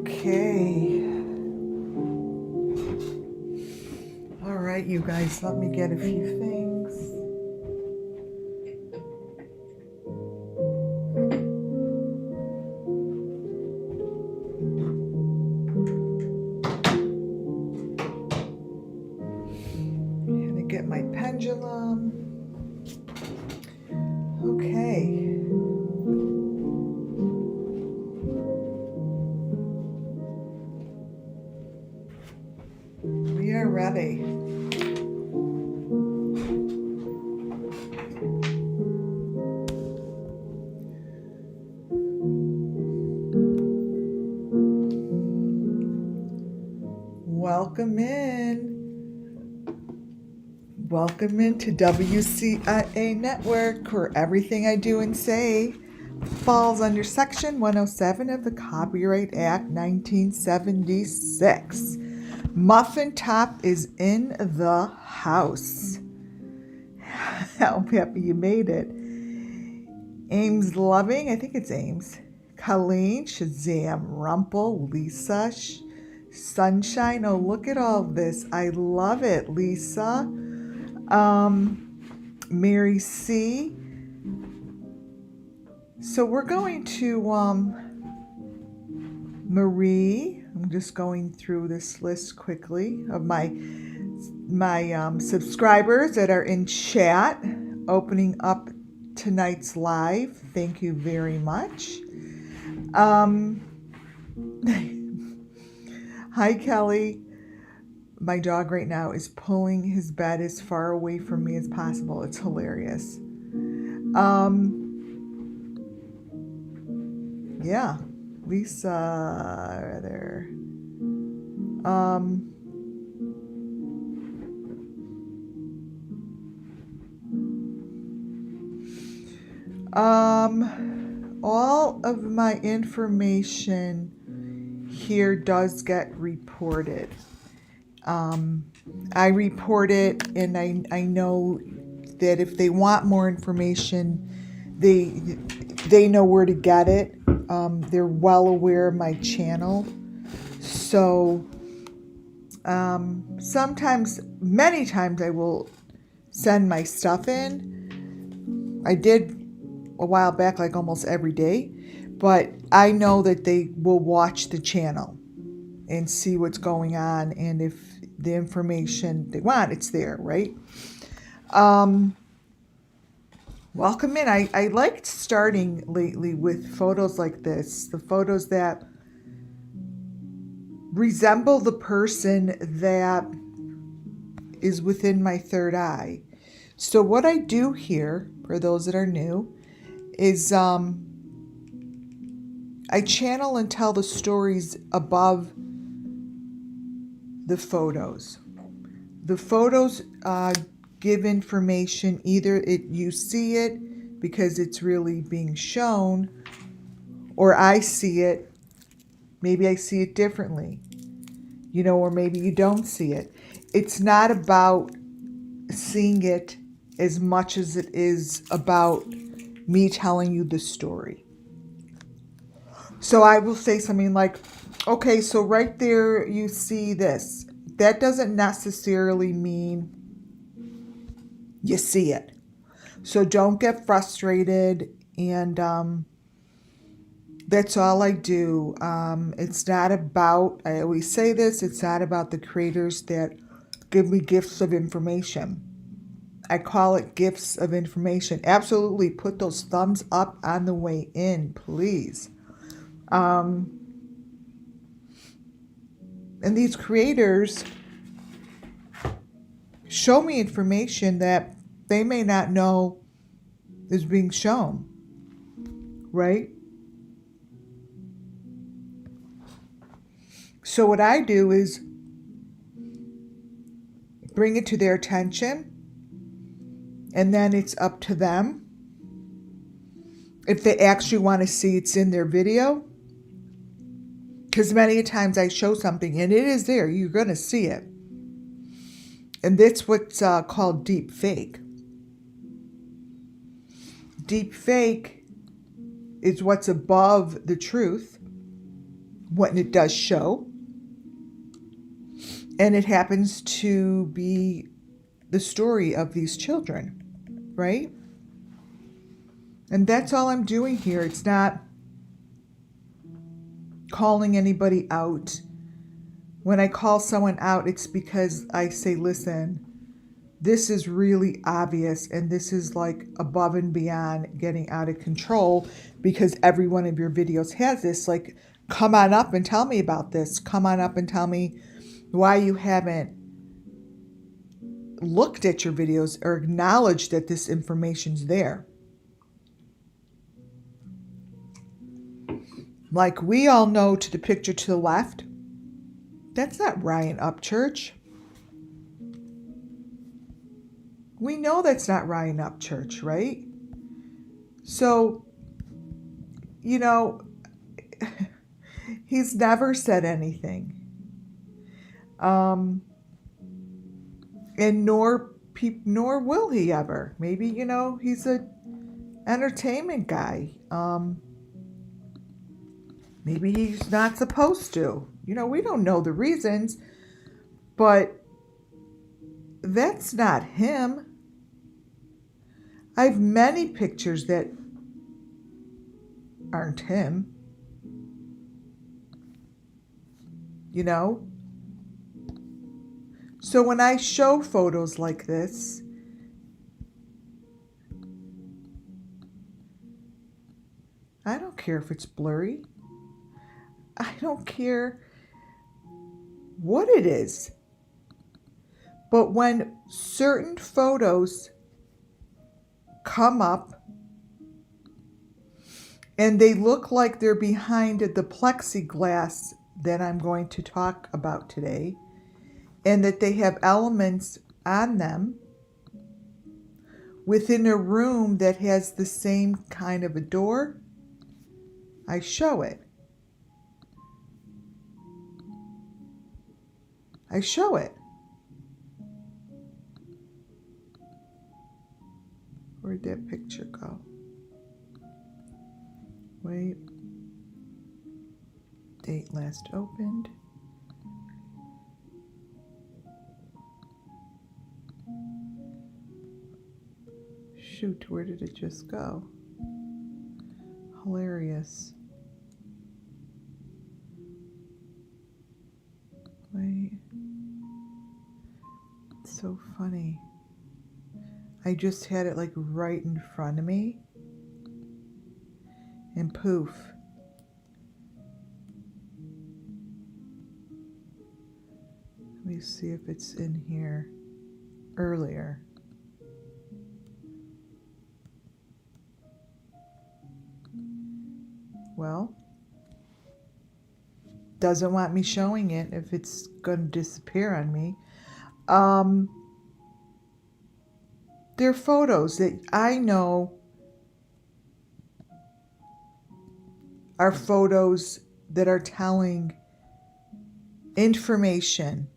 Okay. All right, you guys, let me get a few things. I'm gonna get my pendulum. Okay. We are ready. Welcome in. Welcome into WCIA Network, where everything I do and say falls under Section 107 of the Copyright Act 1976. Muffin Top is in the house. How happy you made it. Ames Loving, I think it's Ames. Colleen, Shazam, Rumple, Lisa, Sunshine. Oh, look at all this. I love it, Lisa. Mary C. So we're going to Marie. I'm just going through this list quickly of my subscribers that are in chat, opening up tonight's live. Thank you very much. Hi, Kelly. My dog right now is pulling his bed as far away from me as possible. It's hilarious. Yeah, Lisa there. All of my information here does get reported. I report it, and I know that if they want more information, they know where to get it. They're well aware of my channel. So sometimes, many times, I will send my stuff in. I did a while back, like almost every day, but I know that they will watch the channel and see what's going on, and if the information they want, it's there, right? Welcome in. I liked starting lately with photos like this, the photos that resemble the person that is within my third eye. So what I do here, for those that are new, is I channel and tell the stories above the photos. The photos give information. Either you see it because it's really being shown, or I see it. Maybe I see it differently, or maybe you don't see it. It's not about seeing it as much as it is about me telling you the story. So I will say something like, okay, so right there you see this. That doesn't necessarily mean you see it. So don't get frustrated, and that's all I do. It's not about, I always say this, it's not about the creators that give me gifts of information. I call it gifts of information. Absolutely put those thumbs up on the way in, please. And these creators show me information that they may not know is being shown, right? So what I do is bring it to their attention, and then it's up to them if they actually want to see it's in their video. Because many times I show something and it is there, you're going to see it. And that's what's called deep fake. Deep fake is what's above the truth when it does show. And it happens to be the story of these children, right? And that's all I'm doing here. It's not calling anybody out. When I call someone out, it's because I say, listen, this is really obvious, and this is like above and beyond getting out of control, because every one of your videos has this. Like, come on up and tell me about this. Come on up and tell me why you haven't looked at your videos or acknowledged that this information's there. Like, we all know, to the picture to the left, that's not Ryan Upchurch. We know that's not Ryan Upchurch, right? So, he's never said anything. And nor will he ever. Maybe, he's a entertainment guy. Maybe he's not supposed to. We don't know the reasons, but that's not him. I have many pictures that aren't him. So when I show photos like this, I don't care if it's blurry. I don't care what it is. But when certain photos come up and they look like they're behind the plexiglass that I'm going to talk about today, and that they have elements on them within a room that has the same kind of a door, I show it. I show it. Where'd that picture go? Wait. Date last opened. Shoot, where did it just go? Hilarious. Wait. It's so funny. I just had it like right in front of me. And poof. me see if it's in here earlier. Well, doesn't want me showing it if it's going to disappear on me. They're photos that I know are photos that are telling information.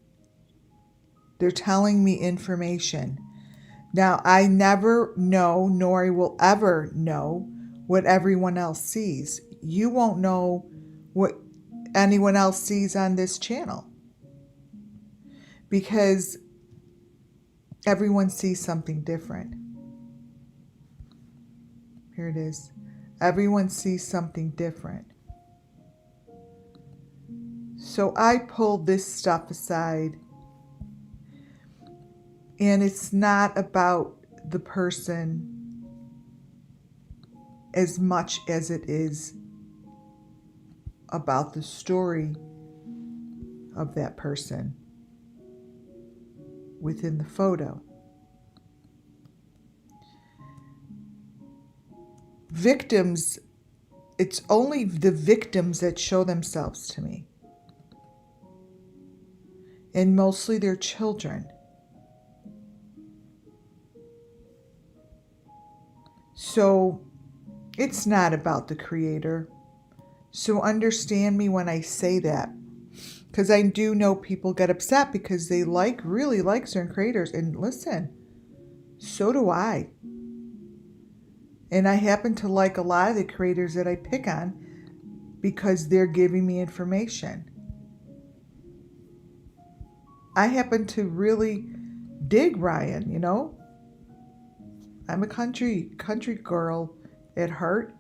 They're telling me information. Now, I never know, nor I will ever know, what everyone else sees. You won't know what anyone else sees on this channel because everyone sees something different. Here it is. Everyone sees something different. So I pulled this stuff aside, and it's not about the person as much as it is about the story of that person within the photo. Victims, it's only the victims that show themselves to me. And mostly they're children. So it's not about the creator. So understand me when I say that. Because I do know people get upset because they really like certain creators. And listen, so do I. And I happen to like a lot of the creators that I pick on because they're giving me information. I happen to really dig Ryan, you know. I'm a country girl at heart,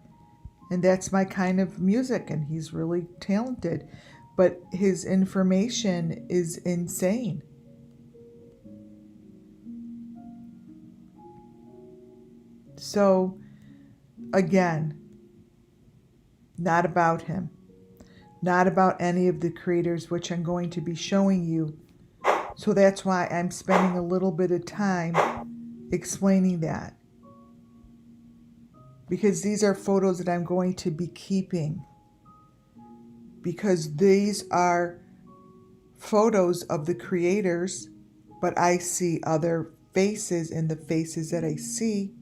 and that's my kind of music, and he's really talented. But his information is insane. So, again, not about him. Not about any of the creators, which I'm going to be showing you. So that's why I'm spending a little bit of time explaining that. Because these are photos that I'm going to be keeping. Because these are photos of the creators, but I see other faces, and the faces that I see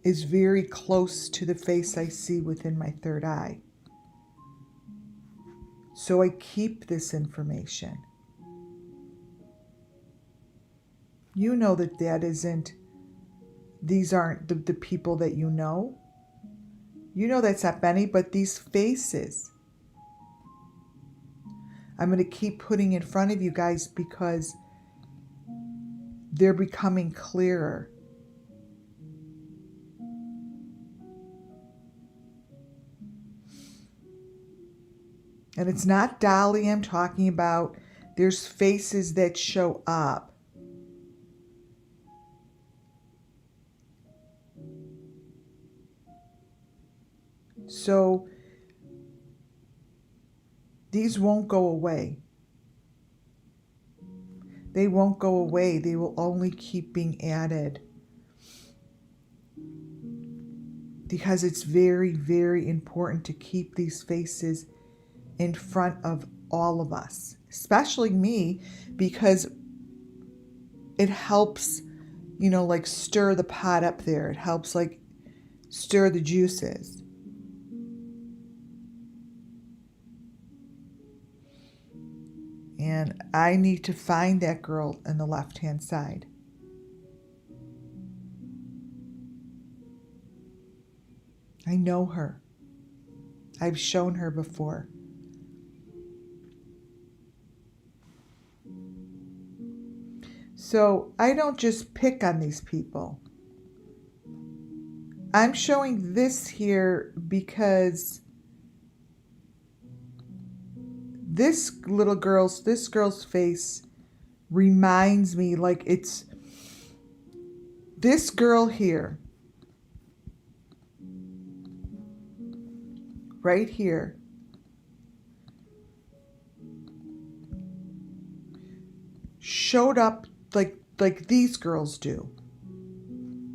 is very close to the face I see within my third eye. So I keep this information. You know that these aren't the people that you know. You know that's not Benny, but these faces I'm going to keep putting in front of you guys because they're becoming clearer. And it's not Dolly I'm talking about. There's faces that show up. So these won't go away. They won't go away. They will only keep being added. Because it's very, very important to keep these faces in front of all of us, especially me, because it helps, like stir the pot up there. It helps like stir the juices. And I need to find that girl on the left-hand side. I know her. I've shown her before. So I don't just pick on these people. I'm showing this here because this girl's face reminds me like it's this girl here. Right here. showed up like these girls do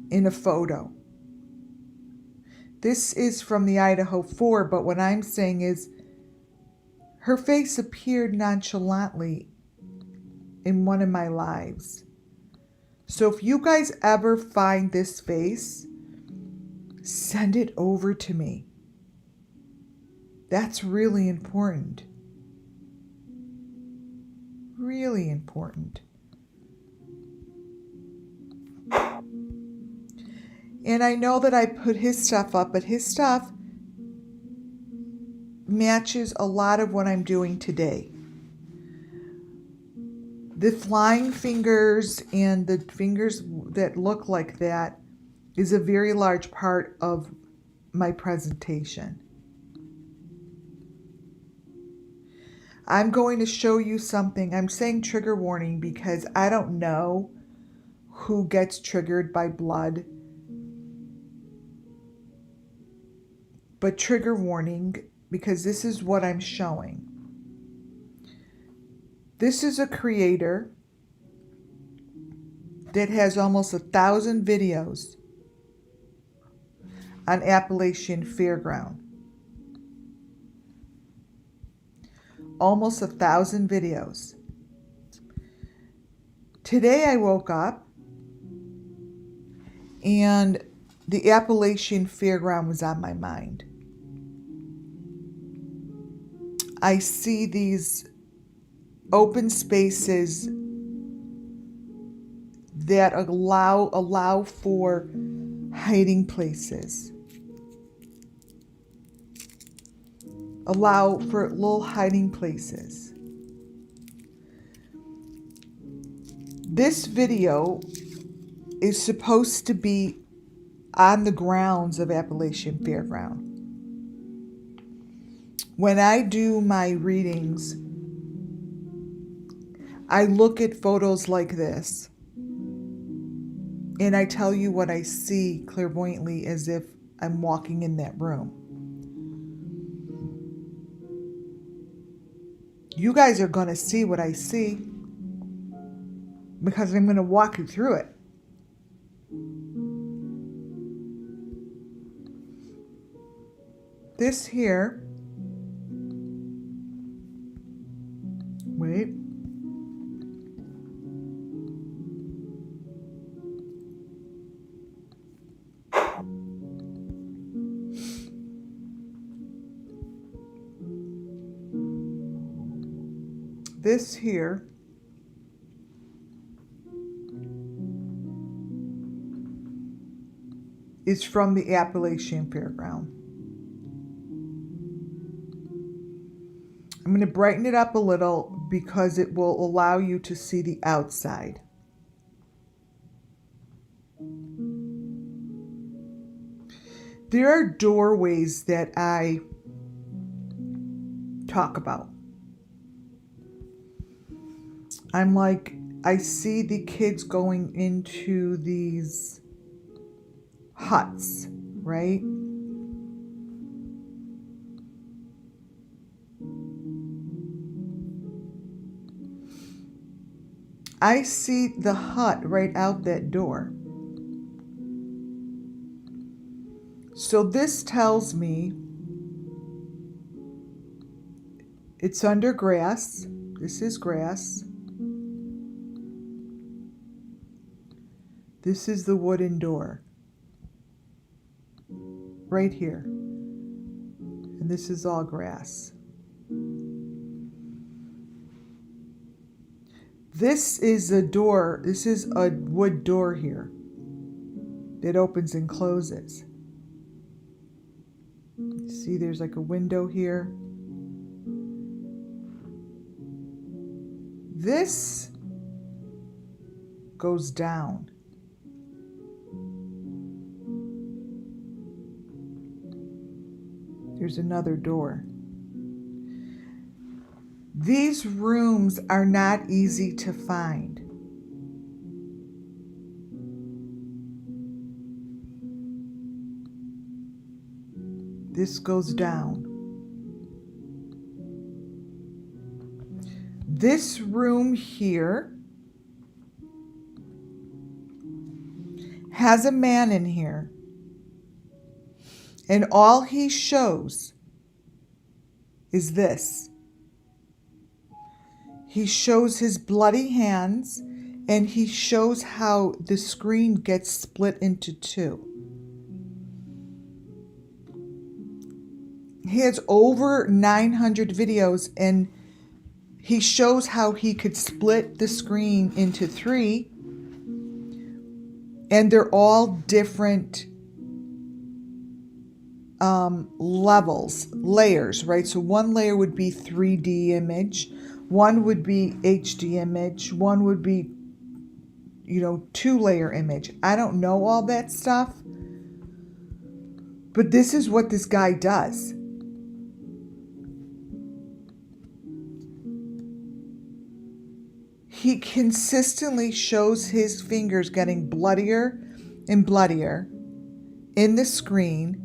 in a photo. This is from the Idaho 4, but what I'm saying is her face appeared nonchalantly in one of my lives. So if you guys ever find this face, send it over to me. That's really important. Really important. And I know that I put his stuff up, but his stuff matches a lot of what I'm doing today. The flying fingers and the fingers that look like that is a very large part of my presentation. I'm going to show you something. I'm saying trigger warning because I don't know who gets triggered by blood. But trigger warning because this is what I'm showing. This is a creator that has almost 1,000 videos on Appalachian Fairground. Almost 1,000 videos. Today I woke up and the Appalachian Fairground was on my mind. I see these open spaces that allow for hiding places. Allow for little hiding places. This video is supposed to be on the grounds of Appalachian Fairground. When I do my readings, I look at photos like this and I tell you what I see clairvoyantly as if I'm walking in that room. You guys are going to see what I see because I'm going to walk you through it. This here, wait. This here is from the Appalachian Fairground. I'm going to brighten it up a little because it will allow you to see the outside. There are doorways that I talk about. I'm like, I see the kids going into these huts, right? I see the hut right out that door. So this tells me it's under grass. This is grass. This is the wooden door. Right here. And this is all grass. This is a door. This is a wood door here that opens and closes. See, there's like a window here. This goes down. There's another door. These rooms are not easy to find. This goes down. This room here has a man in here, and all he shows is this. He shows his bloody hands, and he shows how the screen gets split into two. He has over 900 videos, and he shows how he could split the screen into three, and they're all different levels, layers, right? So one layer would be 3D image, one would be HD image, one would be, 2-layer image. I don't know all that stuff, but this is what this guy does. He consistently shows his fingers getting bloodier and bloodier in the screen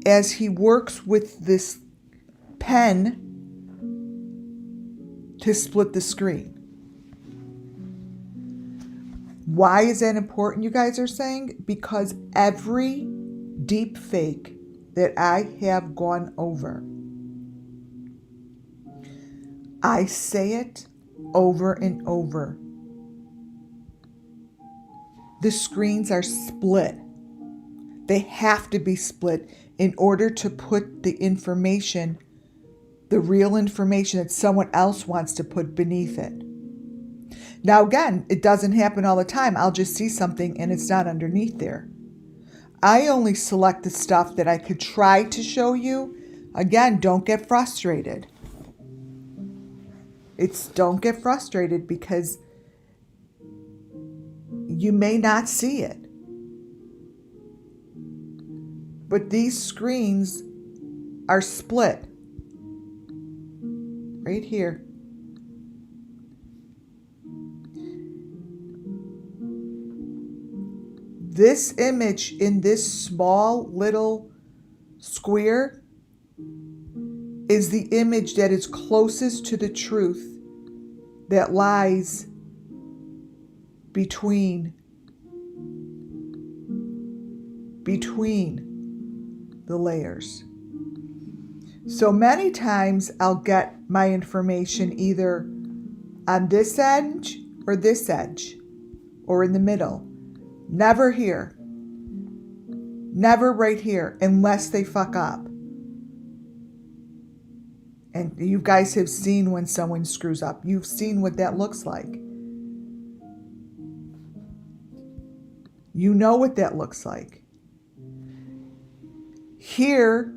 as he works with this pen to split the screen. Why is that important, you guys are saying? Because every deep fake that I have gone over, I say it over and over. The screens are split. They have to be split in order to put the information, the real information that someone else wants to put beneath it. Now again, it doesn't happen all the time. I'll just see something and it's not underneath there. I only select the stuff that I could try to show you. Again, don't get frustrated. Don't get frustrated because you may not see it. But these screens are split right here. This image in this small little square is the image that is closest to the truth that lies between the layers. So many times I'll get my information either on this edge or this edge or in the middle. Never here. Never right here unless they fuck up. And you guys have seen when someone screws up. You've seen what that looks like. You know what that looks like. Here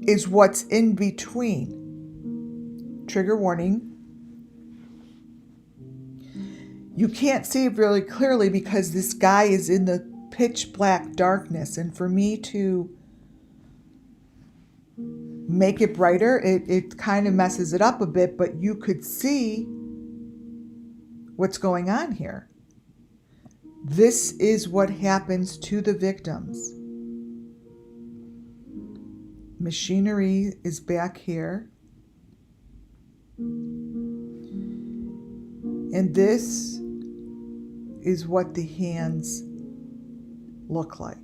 is what's in between. Trigger warning. You can't see it really clearly because this guy is in the pitch black darkness. And for me to make it brighter, it kind of messes it up a bit, but you could see what's going on here. This is what happens to the victims. Machinery is back here. And this is what the hands look like.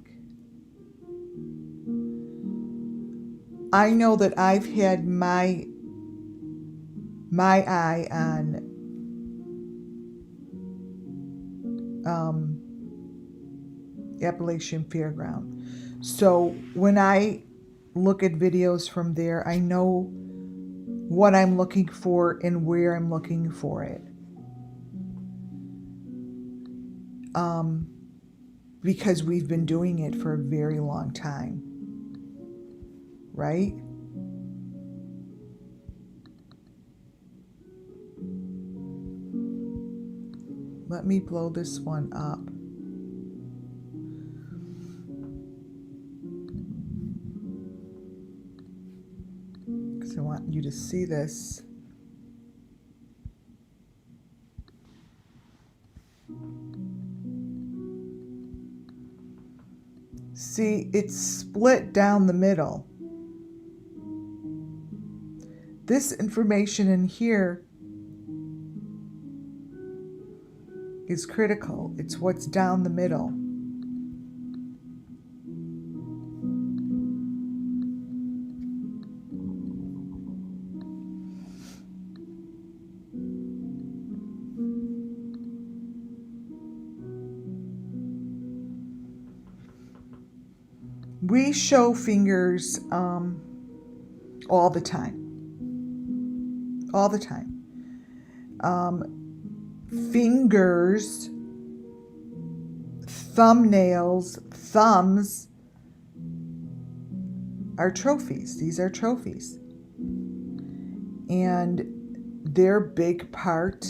I know that I've had my eye on Appalachian Fairground. So when I look at videos from there, I know what I'm looking for and where I'm looking for it. Because we've been doing it for a very long time, right? Let me blow this one up. Because I want you to see this. See, it's split down the middle. This information in here is critical. It's what's down the middle. We show fingers all the time. All the time. Fingers, thumbnails, thumbs are trophies. These are trophies. And they're a big part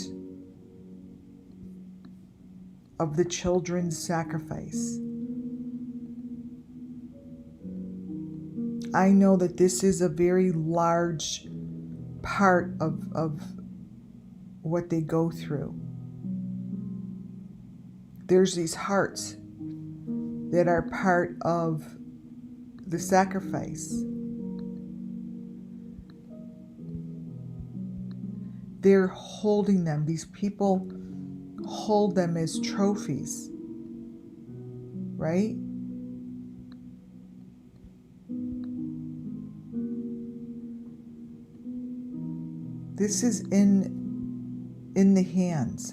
of the children's sacrifice. I know that this is a very large part of what they go through. There's these hearts that are part of the sacrifice. They're holding them. These people hold them as trophies, right? This is in the hands.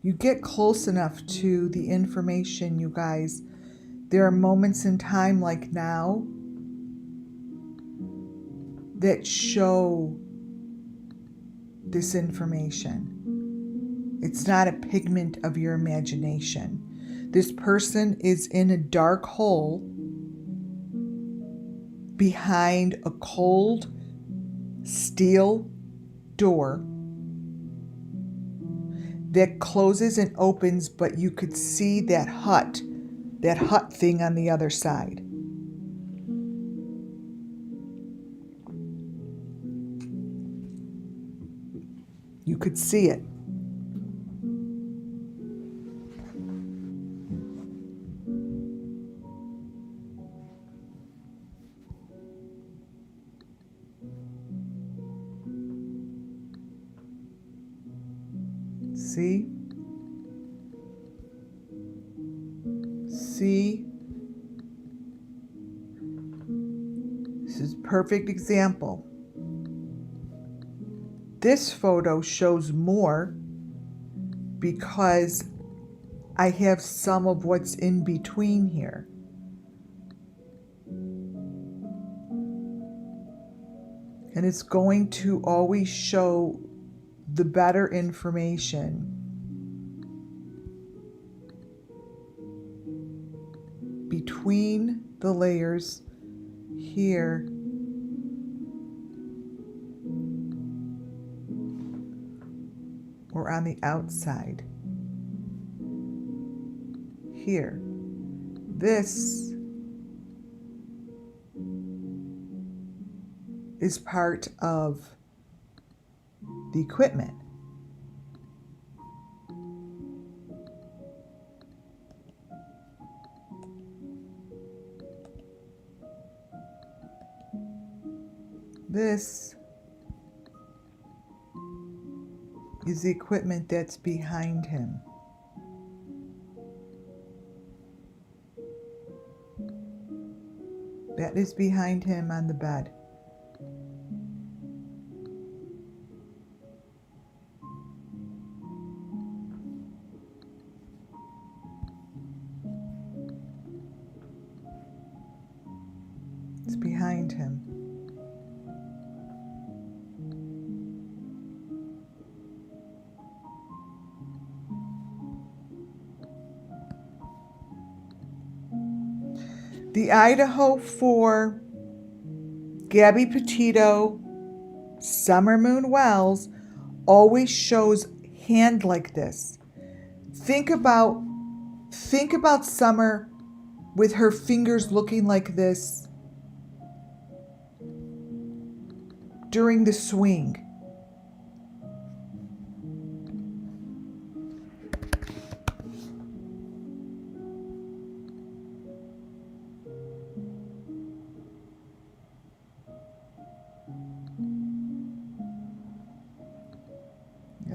You get close enough to the information, you guys. There are moments in time like now that show this information. It's not a pigment of your imagination. This person is in a dark hole behind a cold steel door that closes and opens, but you could see that hut thing on the other side. You could see it. See? See? This is a perfect example. This photo shows more because I have some of what's in between here. And it's going to always show the better information between the layers here or on the outside here. This is part of the equipment. This is the equipment that's behind him. That is behind him on the bed. It's behind him. The Idaho 4, Gabby Petito, Summer Moon Wells always shows hand like this. Think about Summer with her fingers looking like this during the swing.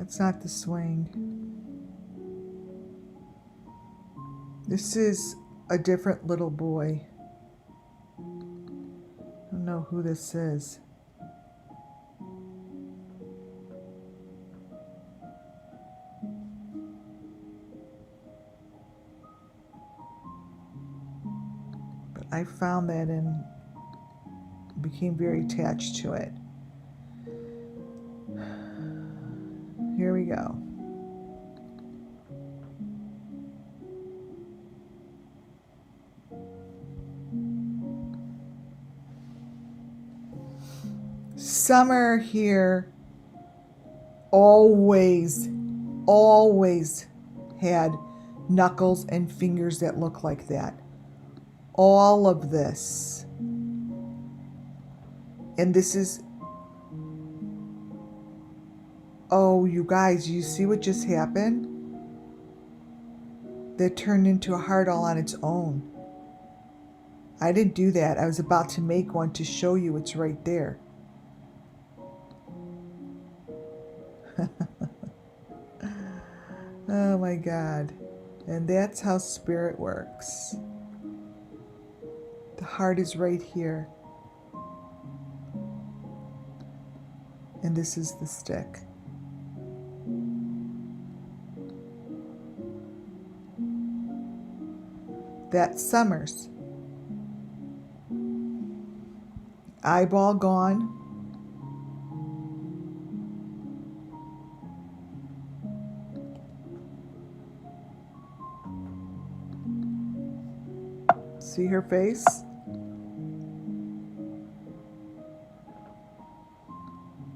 That's not the swing. This is a different little boy. I don't know who this is. But I found that and became very attached to it. Here we go. Summer here always had knuckles and fingers that look like that. All of this. And this is, oh, you guys, you see what just happened? That turned into a heart all on its own. I didn't do that. I was about to make one to show you it's right there. Oh my God. And that's how spirit works. The heart is right here. And this is the stick. That's Summers. Eyeball gone. See her face?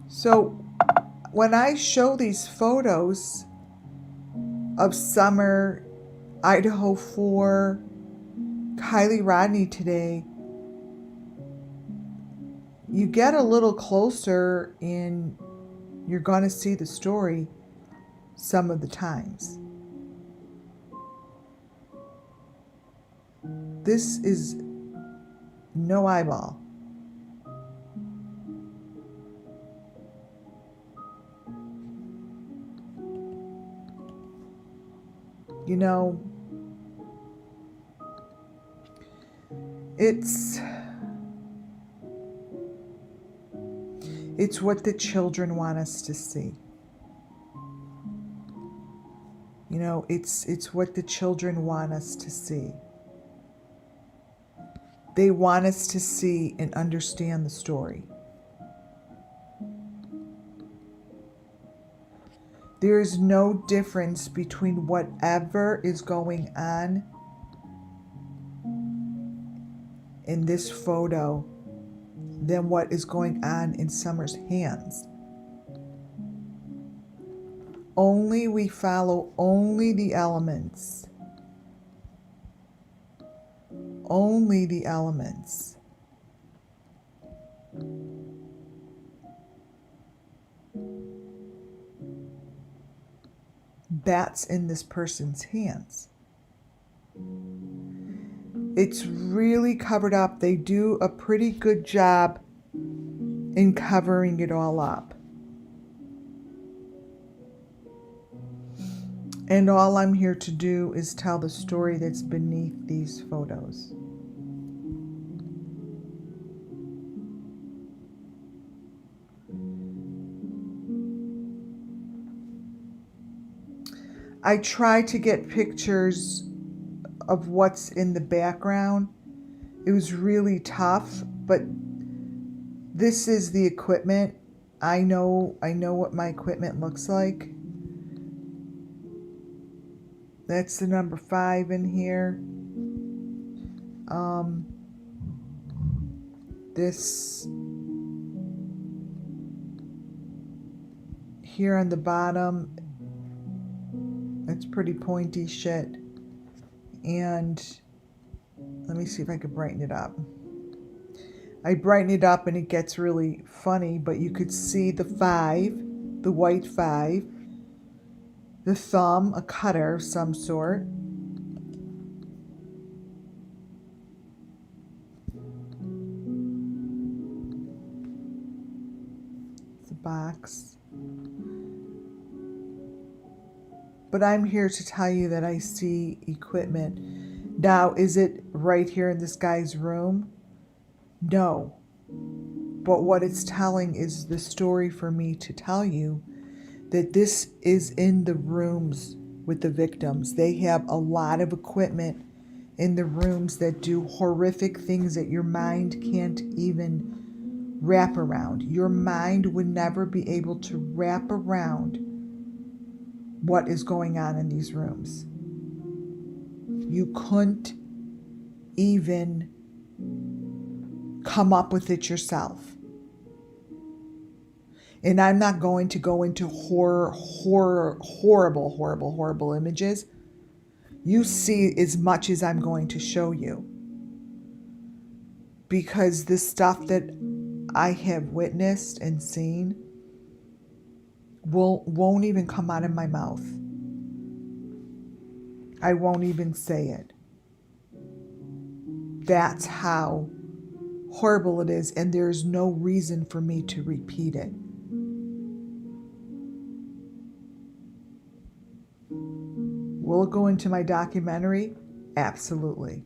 So when I show these photos of Summer, Idaho 4, Kylie Rodney today, you get a little closer and you're going to see the story some of the times. This is no eyeball. You know, it's what the children want us to see. You know, it's what the children want us to see. They want us to see and understand the story. There is no difference between whatever is going on in this photo than what is going on in Summer's hands. Only we follow only the elements. Only the elements. That's in this person's hands. It's really covered up. They do a pretty good job in covering it all up. And all I'm here to do is tell the story that's beneath these photos. I try to get pictures of what's in the background. It was really tough, but this is the equipment. I know what my equipment looks like. That's the number 5 in here. This here on the bottom, it's pretty pointy shit. And let me see if I could brighten it up. I brighten it up and it gets really funny, but you could see the 5, the white 5, the thumb, a cutter of some sort. It's a box. But I'm here to tell you that I see equipment. Now, is it right here in this guy's room? No. But what it's telling is the story for me to tell you that this is in the rooms with the victims. They have a lot of equipment in the rooms that do horrific things that your mind can't even wrap around. Your mind would never be able to wrap around what is going on in these rooms. You couldn't even come up with it yourself. And I'm not going to go into horrible images. You see as much as I'm going to show you. Because the stuff that I have witnessed and seen won't even come out of my mouth. I won't even say it. That's how horrible it is, and there's no reason for me to repeat it. Will it go into my documentary? Absolutely.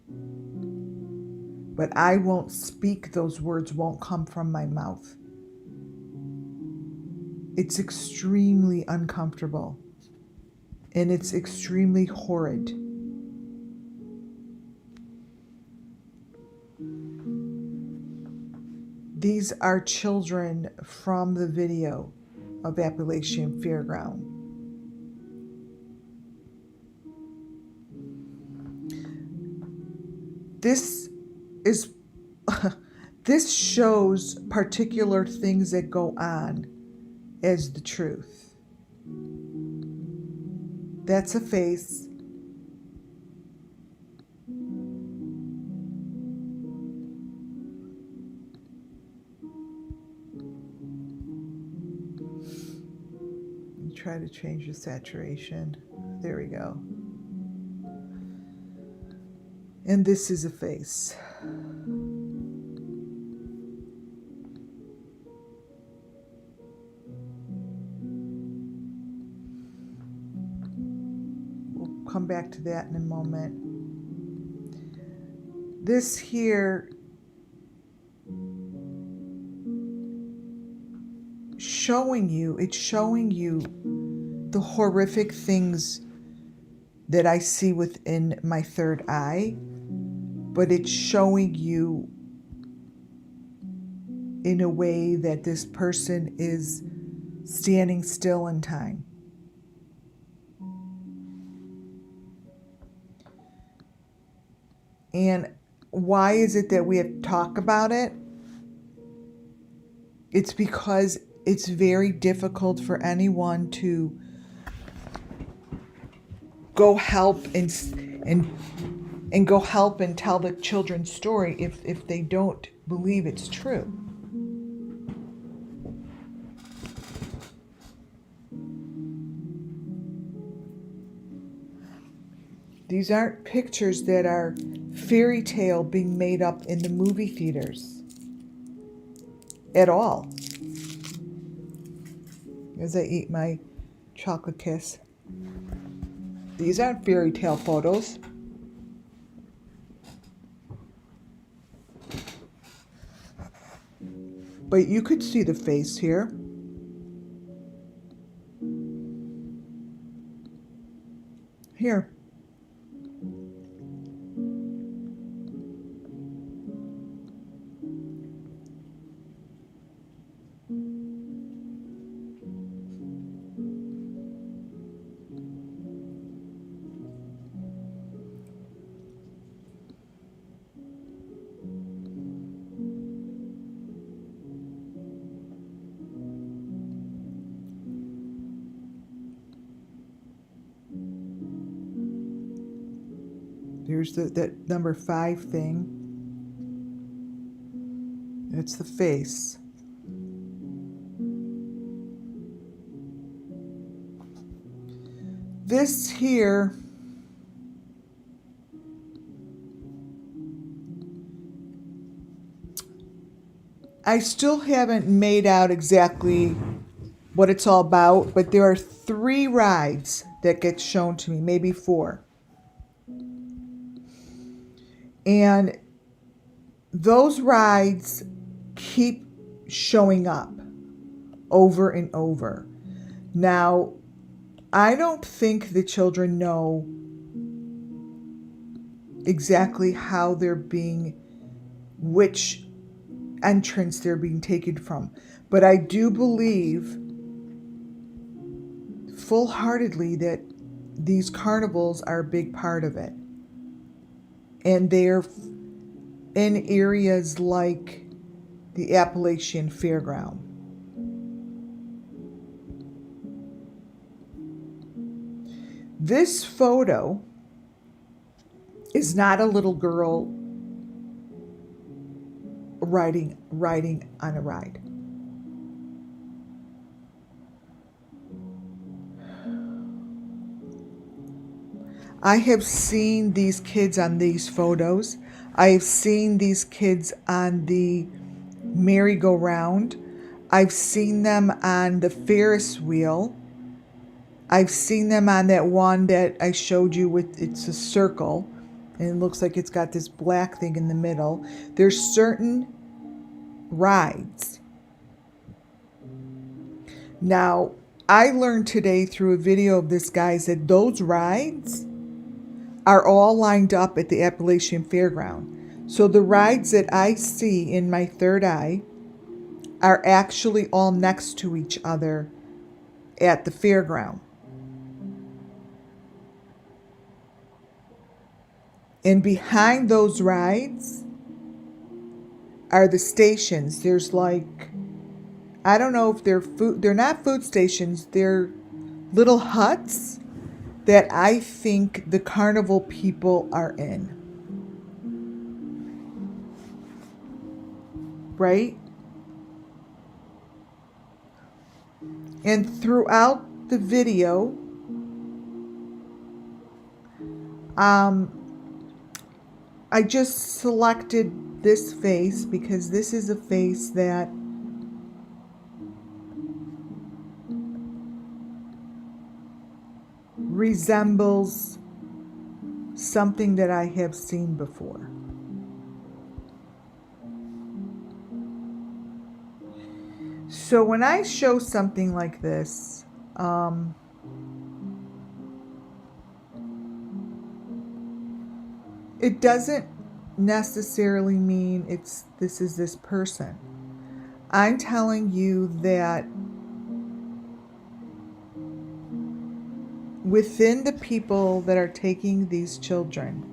But I won't speak, those words won't come from my mouth. It's extremely uncomfortable. And it's extremely horrid. These are children from the video of Appalachian Fairground. This shows particular things that go on as the truth. That's a face. Try to change the saturation. There we go. And this is a face. We'll come back to that in a moment. This here it's showing you the horrific things that I see within my third eye, but it's showing you in a way that this person is standing still in time. And why is it that we have to talk about it? It's because it's very difficult for anyone to go help and go help and tell the children's story if they don't believe it's true. These aren't pictures that are fairy tale being made up in the movie theaters at all. As I eat my chocolate kiss. These aren't fairy tale photos. But you could see the face here. Here. Here's that number 5 thing. It's the face. This here I still haven't made out exactly what it's all about, but there are 3 rides that get shown to me, maybe 4. And those rides keep showing up over and over. Now, I don't think the children know exactly how they're being, which entrance they're being taken from. But I do believe full-heartedly that these carnivals are a big part of it. And they're in areas like the Appalachian Fairground. This photo is not a little girl riding on a ride. I have seen these kids on these photos. I have seen these kids on the merry-go-round. I've seen them on the Ferris wheel. I've seen them on that one that I showed you with, it's a circle, and it looks like it's got this black thing in the middle. There's certain rides. Now, I learned today through a video of this guy that those rides are all lined up at the Appalachian Fairground. So the rides that I see in my third eye are actually all next to each other at the fairground. And behind those rides are the stations. There's like, I don't know if they're not food stations, they're little huts that I think the carnival people are in. Right? And throughout the video, I just selected this face because this is a face that resembles something that I have seen before. So when I show something like this, it doesn't necessarily mean this is this person. I'm telling you that within the people that are taking these children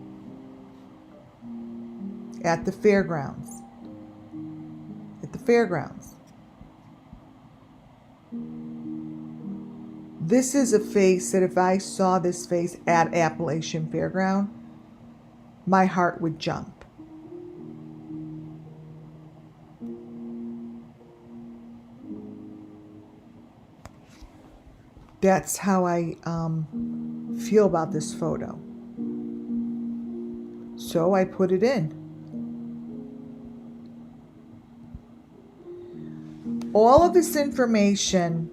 at the fairgrounds, this is a face that if I saw this face at Appalachian Fairground, my heart would jump. That's how I feel about this photo. So I put it in. All of this information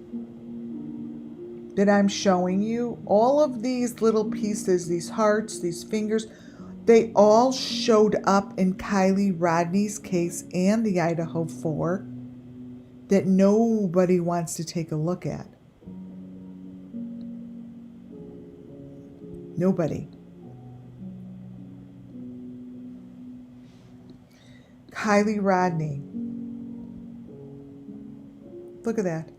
that I'm showing you, all of these little pieces, these hearts, these fingers, they all showed up in Kiely Rodni's case and the Idaho 4 that nobody wants to take a look at. Nobody. Kiely Rodni. Look at that.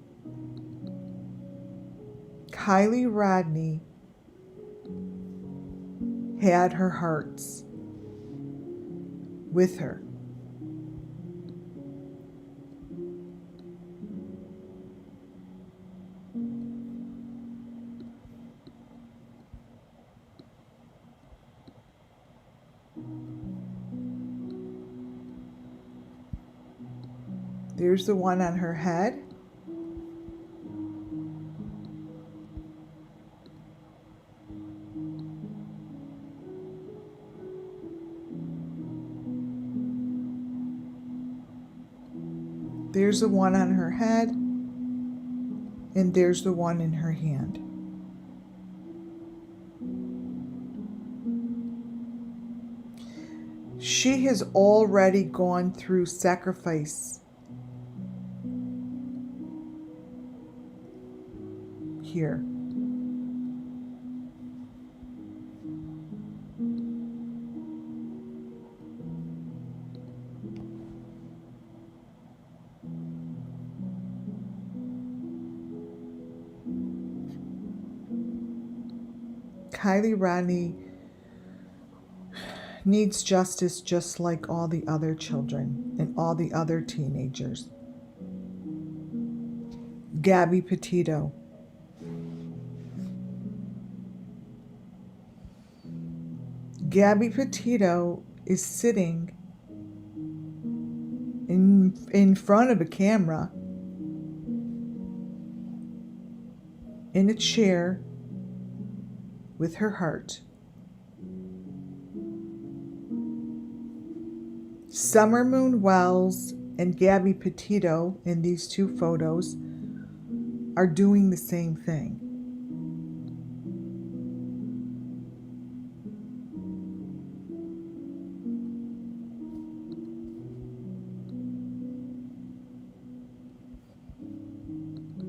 Kiely Rodni had her hearts with her. There's the one on her head. There's the one on her head. And there's the one in her hand. She has already gone through sacrifice here. Kiely Rodni needs justice just like all the other children and all the other teenagers. Gabby Petito. Gabby Petito is sitting in front of a camera in a chair with her heart. Summer Moon Wells and Gabby Petito in these two photos are doing the same thing.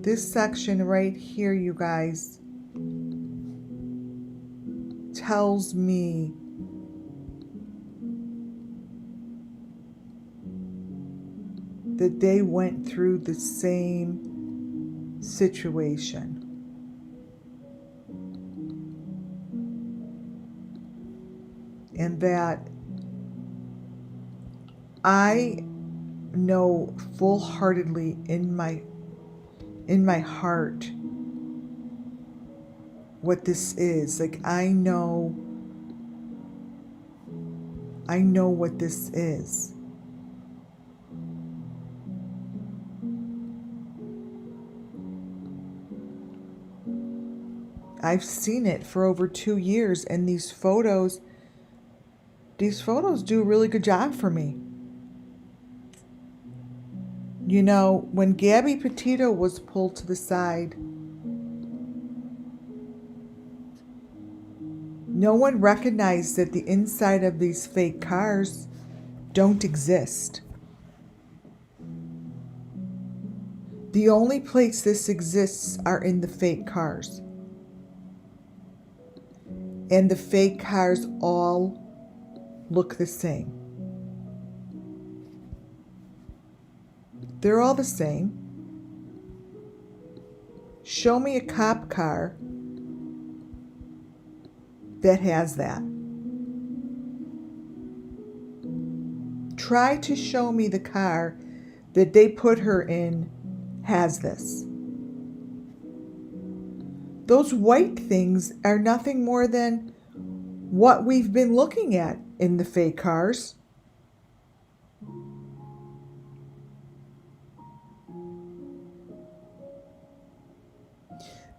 This section right here, you guys, tells me that they went through the same situation. And that I know full-heartedly in my heart what this is. Like, I know what this is. I've seen it for over 2 years, and these photos do a really good job for me. You know, when Gabby Petito was pulled to the side, no one recognized that the inside of these fake cars don't exist. The only place this exists are in the fake cars. And the fake cars all look the same. They're all the same. Show me a cop car that has that. Try to show me the car that they put her in has this. Those white things are nothing more than what we've been looking at in the fake cars.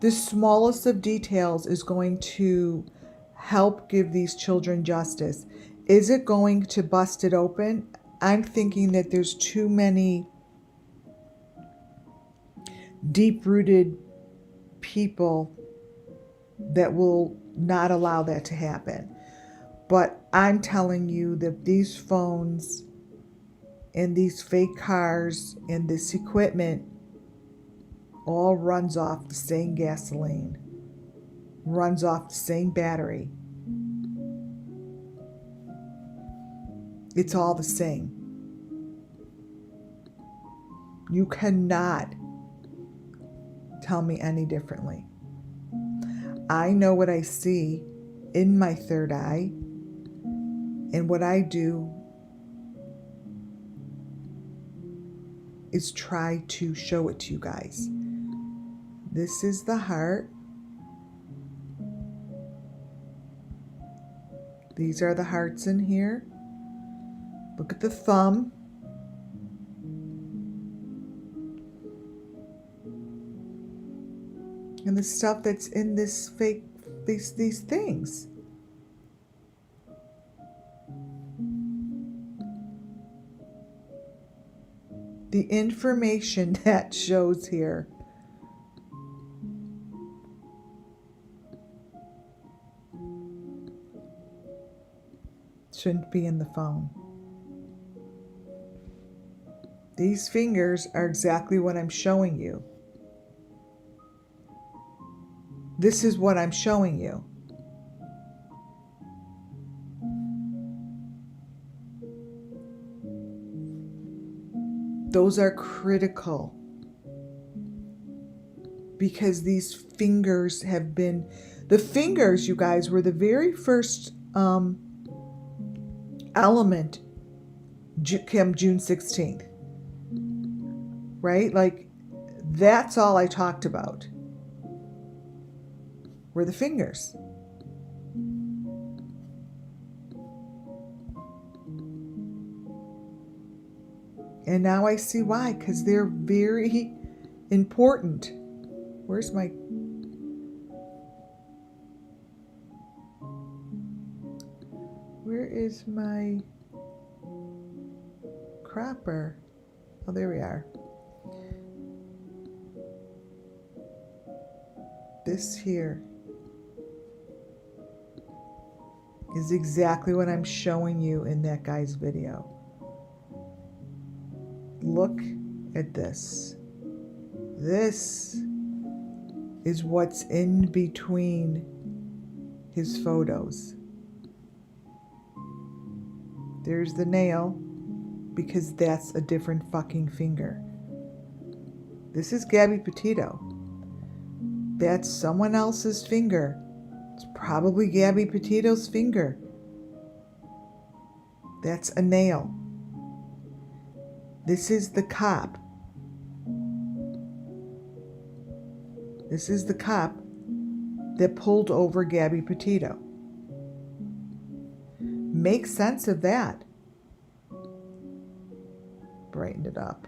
The smallest of details is going to help give these children justice. Is it going to bust it open? I'm thinking that there's too many deep-rooted people that will not allow that to happen. But I'm telling you that these phones and these fake cars and this equipment all runs off the same gasoline, runs off the same battery. It's all the same. You cannot tell me any differently. I know what I see in my third eye, and what I do is try to show it to you guys. This is the heart. These are the hearts in here. Look at the thumb. And the stuff that's in this fake, these things. The information that shows here Shouldn't be in the phone. These fingers are exactly what I'm showing you. This is what I'm showing you. Those are critical because these fingers have been, the fingers, you guys, were the very first element come June 16th, right? Like, that's all I talked about, were the fingers. And now I see why, because they're very important. Where's my... Where is my cropper? Oh, there we are. This here is exactly what I'm showing you in that guy's video. Look at this. This is what's in between his photos. There's the nail, because that's a different fucking finger. This is Gabby Petito. That's someone else's finger. It's probably Gabby Petito's finger. That's a nail. This is the cop. This is the cop that pulled over Gabby Petito. Make sense of that. Brighten it up.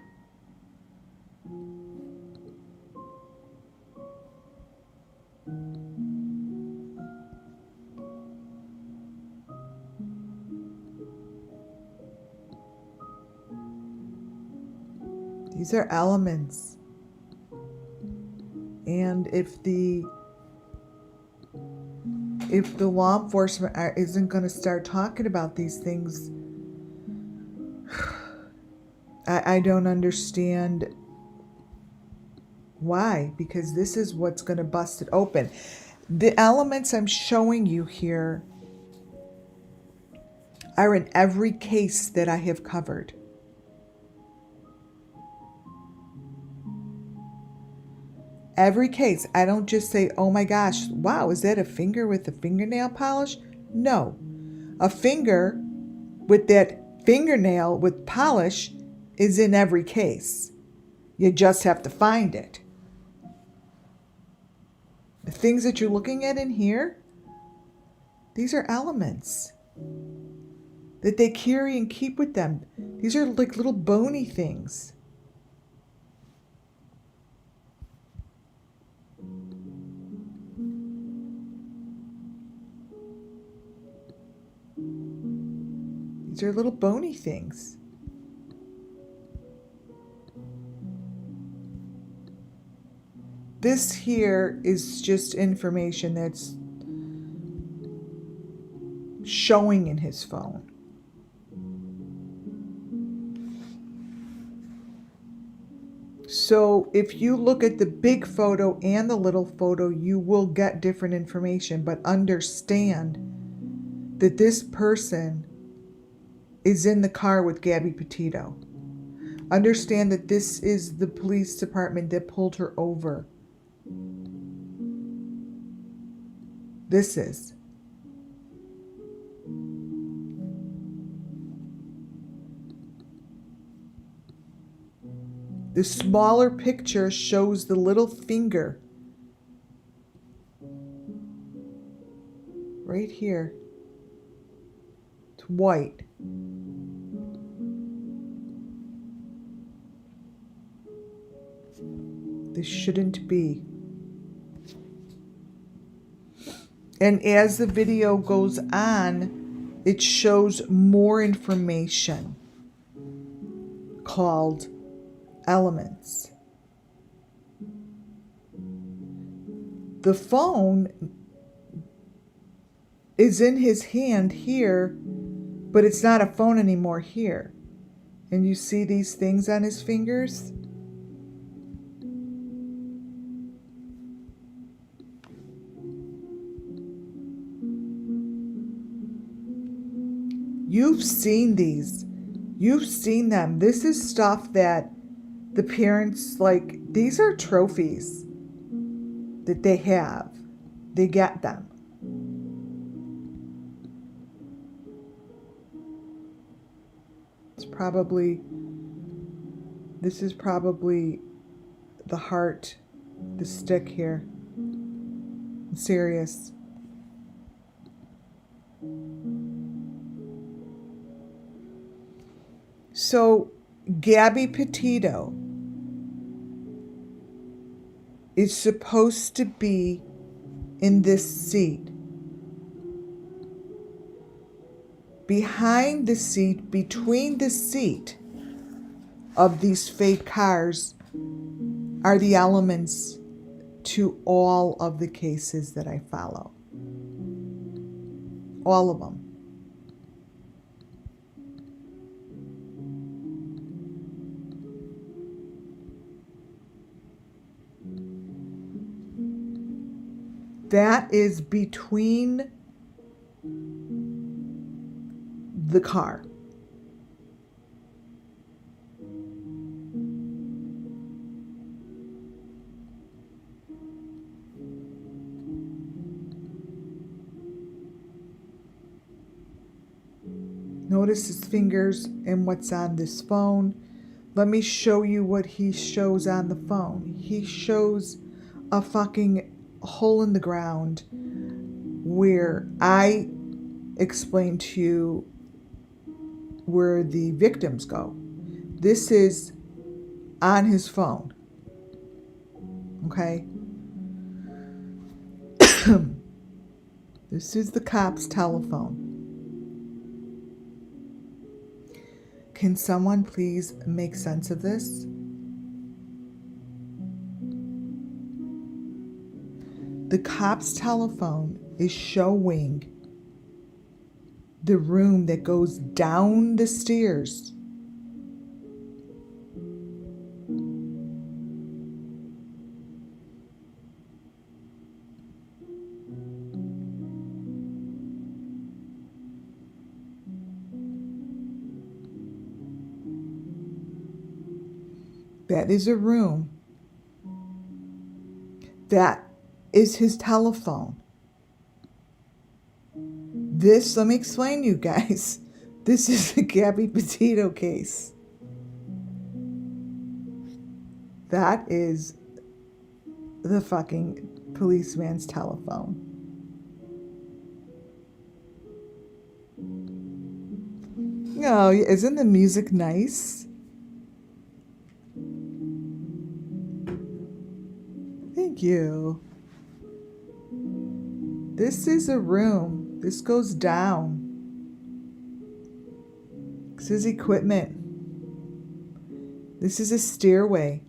These are elements. And if the law enforcement isn't going to start talking about these things, I don't understand why, because this is what's going to bust it open. The elements I'm showing you here are in every case that I have covered. Every case. I don't just say, oh my gosh, wow, is that a finger with a fingernail polish? No. A finger with that fingernail with polish is in every case. You just have to find it. The things that you're looking at in here, these are elements that they carry and keep with them. These are like little bony things. These are little bony things. This here is just information that's showing in his phone. So if you look at the big photo and the little photo, you will get different information, but understand that this person is in the car with Gabby Petito. Understand that this is the police department that pulled her over. This is. The smaller picture shows the little finger. Right here. It's white. This shouldn't be. And as the video goes on, it shows more information called elements. The phone is in his hand here But it's not a phone anymore here. And you see these things on his fingers? You've seen these. You've seen them. This is stuff that the parents, like, these are trophies that they have. They get them. This is probably the heart, the stick here. I'm serious. So, Gabby Petito is supposed to be in this seat. Behind the seat, between the seat of these fake cars, are the elements to all of the cases that I follow. All of them. That is between the car. Notice his fingers and what's on this phone. Let me show you what he shows on the phone. He shows a fucking hole in the ground where I explained to you where the victims go. This is on his phone. Okay? This is the cop's telephone. Can someone please make sense of this? The cop's telephone is showing the room that goes down the stairs. That is a room. That is his telephone. This, let me explain to you guys. This is the Gabby Petito case. That is the fucking policeman's telephone. Oh, isn't the music nice? Thank you. This is a room. This goes down. This is equipment. This is a stairway.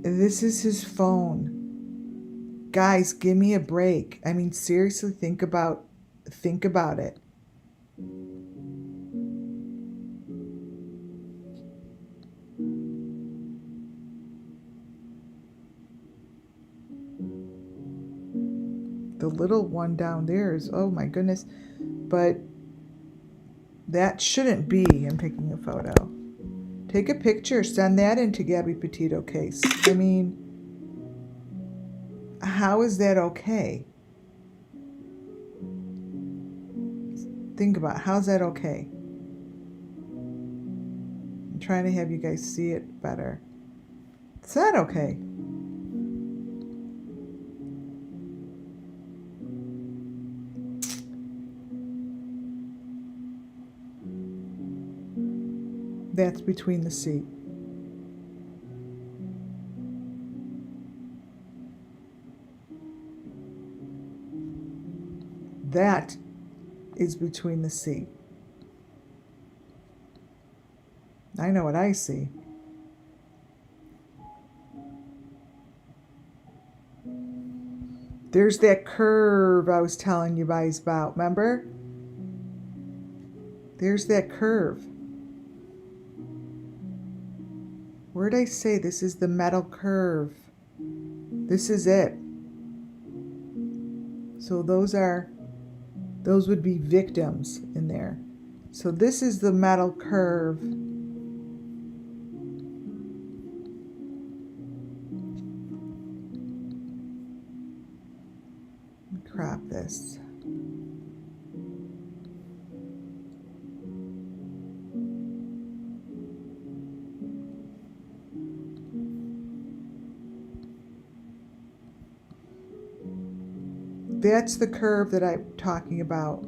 This is his phone. Guys, give me a break. I mean, seriously, think about it. The little one down there is, oh my goodness. But that shouldn't be him taking a photo. Take a picture, send that into Gabby Petito case. I mean, how is that okay? Think about it. How's that okay? I'm trying to have you guys see it better. It's not okay. That's between the seat. That is between the seat. I know what I see. There's that curve I was telling you guys about, remember? There's that curve. Where'd I say this is the metal curve? This is it. So those would be victims in there. So this is the metal curve. Crop this. That's the curve that I'm talking about.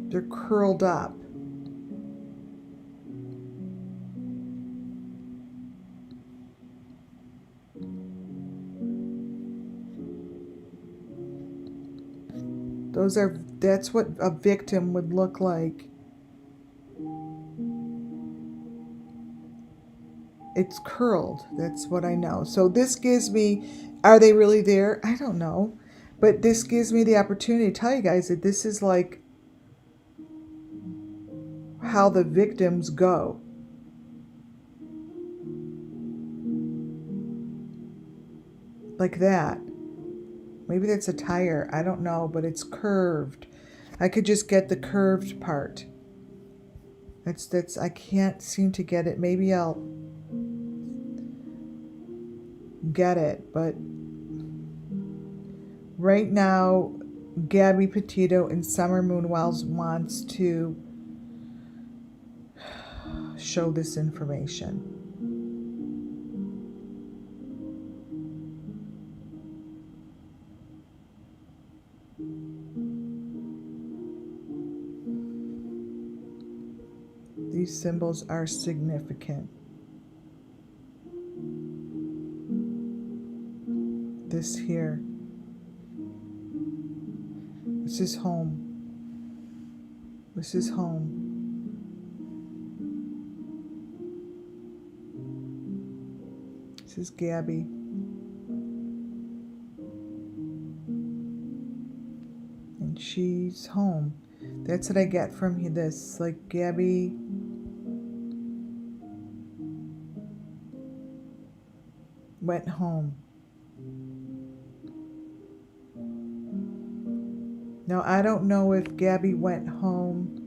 They're curled up. That's what a victim would look like. It's curled. That's what I know. So this gives me, are they really there? I don't know. But this gives me the opportunity to tell you guys that this is like how the victims go. Like that. Maybe that's a tire. I don't know, but it's curved. I could just get the curved part. That's I can't seem to get it. Maybe I'll get it, but right now Gabby Petito in Summer Moon Wells wants to show this information. These symbols are significant. This here. This is home. This is home. This is Gabby. And she's home. That's what I get from this. Like Gabby went home. Now, I don't know if Gabby went home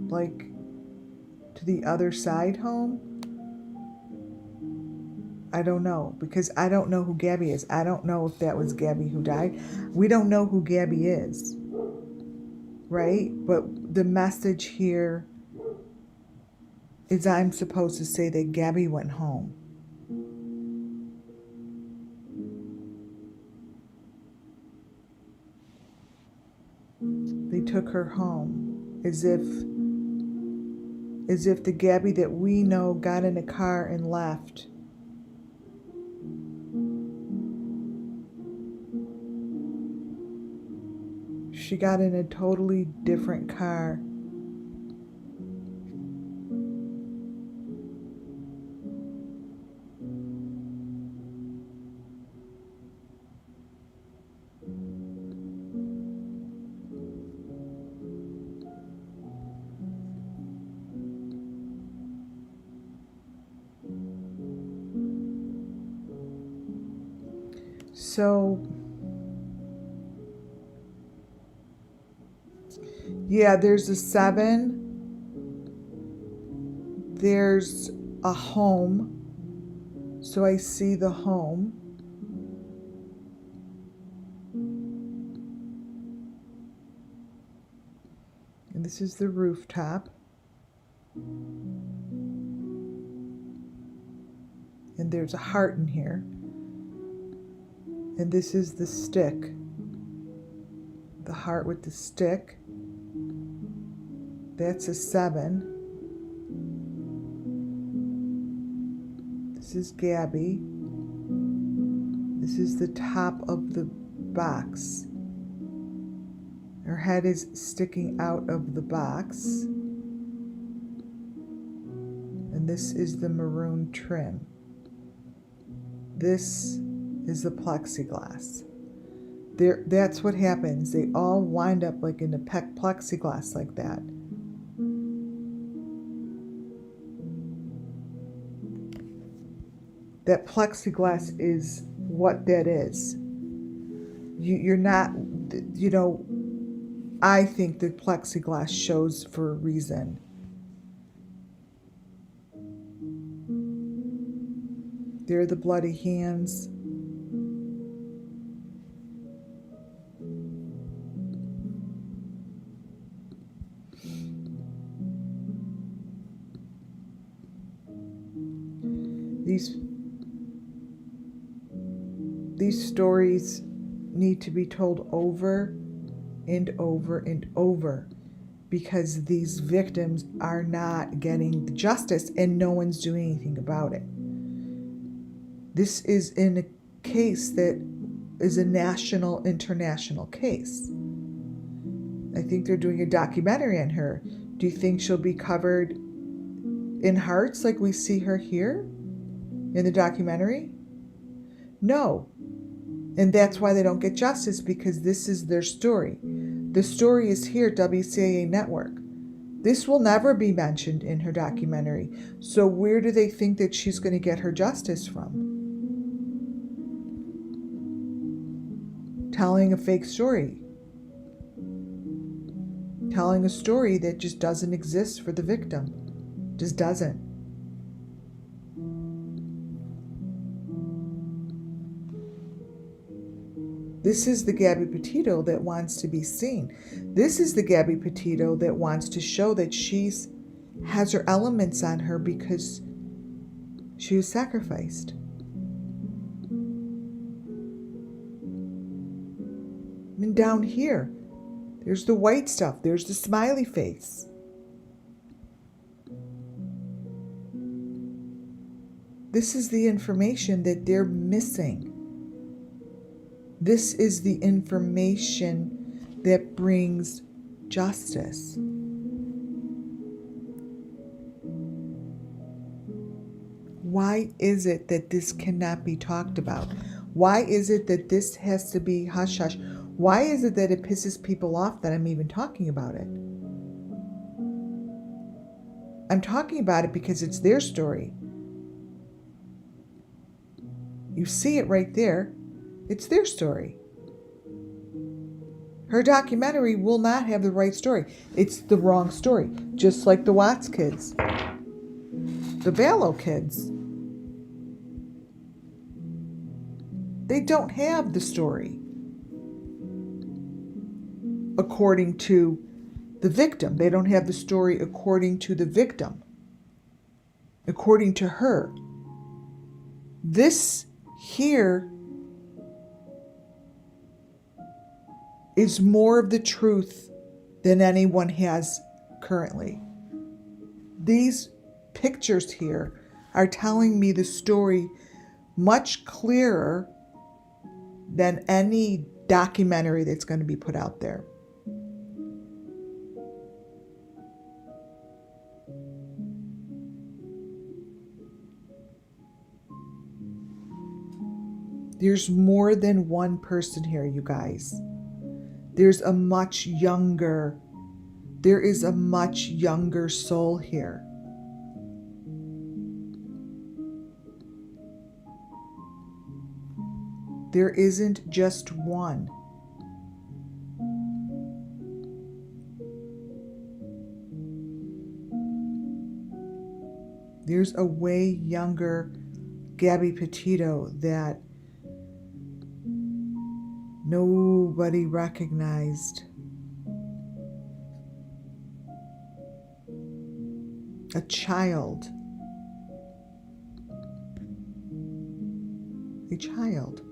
like to the other side home. I don't know, because I don't know who Gabby is. I don't know if that was Gabby who died. We don't know who Gabby is, right? But the message here is I'm supposed to say that Gabby went home. They took her home as if the Gabby that we know got in a car and left. She got in a totally different car. So, yeah, there's a 7. There's a home. So I see the home. And this is the rooftop. And there's a heart in here. And this is the stick. The heart with the stick. That's a 7. This is Gabby. This is the top of the box. Her head is sticking out of the box. And this is the maroon trim. This is the plexiglass. That's what happens. They all wind up like in the plexiglass like that. That plexiglass is what that is. You're not, I think that plexiglass shows for a reason. There are the bloody hands. These stories need to be told over and over and over because these victims are not getting justice and no one's doing anything about it. This is in a case that is a national, international case. I think they're doing a documentary on her. Do you think she'll be covered in hearts like we see her here in the documentary? No. And that's why they don't get justice, because this is their story. The story is here at WCAA Network. This will never be mentioned in her documentary. So where do they think that she's going to get her justice from? Telling a fake story. Telling a story that just doesn't exist for the victim. Just doesn't. This is the Gabby Petito that wants to be seen. This is the Gabby Petito that wants to show that has her elements on her because she was sacrificed. And down here, there's the white stuff. There's the smiley face. This is the information that they're missing. This is the information that brings justice. Why is it that this cannot be talked about? Why is it that this has to be hush hush? Why is it that it pisses people off that I'm even talking about it? I'm talking about it because it's their story. You see it right there. It's their story. Her documentary will not have the right story. It's the wrong story. Just like the Watts kids. The Vallow kids. They don't have the story according to the victim. They don't have the story according to the victim. According to her. This here is more of the truth than anyone has currently. These pictures here are telling me the story much clearer than any documentary that's going to be put out there. There's more than one person here, you guys. There is a much younger soul here. There isn't just one. There's a way younger Gabby Petito that nobody recognized. A child. A child.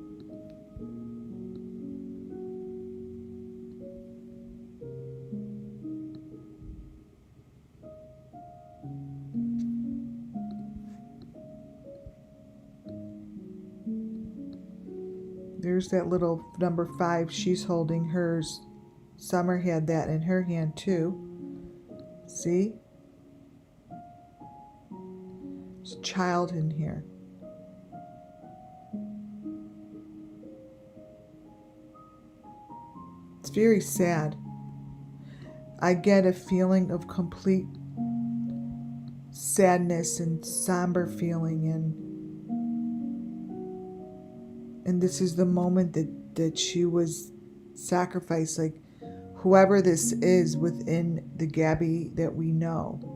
There's that little number 5. She's holding hers. Summer had that in her hand too. See? There's a child in here. It's very sad. I get a feeling of complete sadness and somber feeling, and this is the moment that she was sacrificed. Like, whoever this is within the Gabby that we know,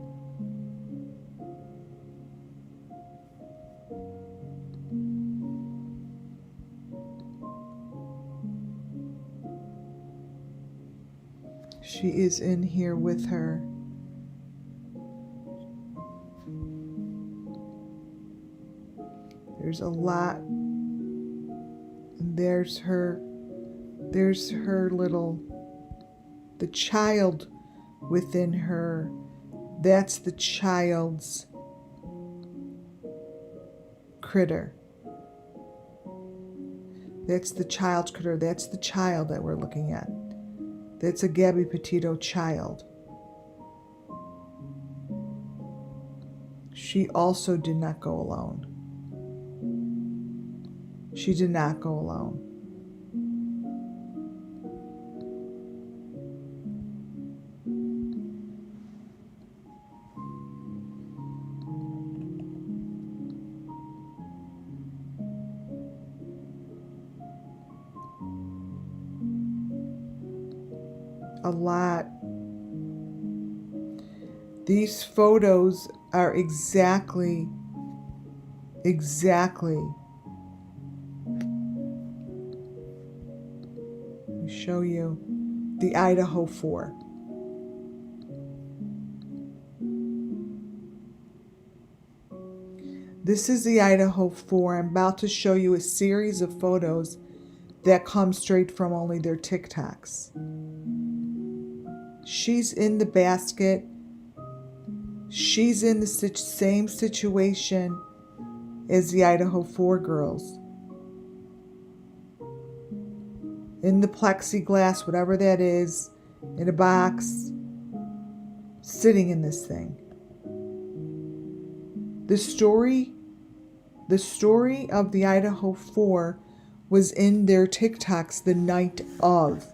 she is in here with her. There's a lot. And there's her little, the child within her. That's the child's critter. That's the child's critter. That's the child that we're looking at. That's a Gabby Petito child. She also did not go alone. She did not go alone. A lot. These photos are exactly. Let me show you the Idaho 4. This is the Idaho 4. I'm about to show you a series of photos that come straight from only their TikToks. She's in the basket. She's in the same situation as the Idaho 4 girls. In the plexiglass, whatever that is, in a box, sitting in this thing. The story of the Idaho 4 was in their TikToks the night of.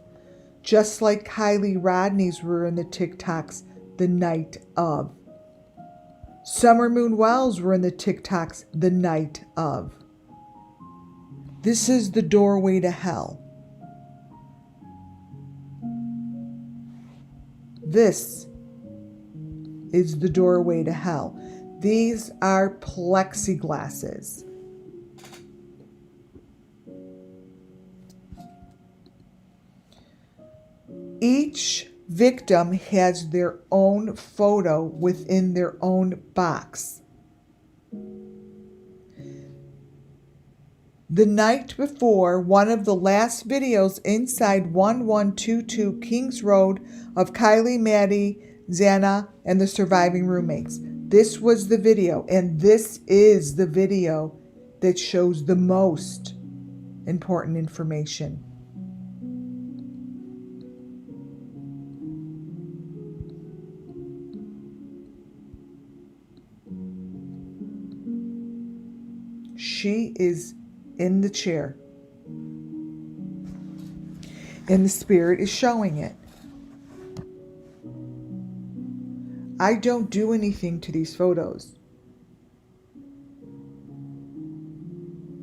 Just like Kylie Rodney's were in the TikToks the night of. Summer Moon Wells were in the TikToks the night of. This is the doorway to hell. This is the doorway to hell. These are plexiglasses. Each victim has their own photo within their own box. The night before, one of the last videos inside 1122 Kings Road of Kylie, Maddie, Xana, and the surviving roommates. This was the video, and this is the video that shows the most important information. She is in the chair, and the spirit is showing it. I don't do anything to these photos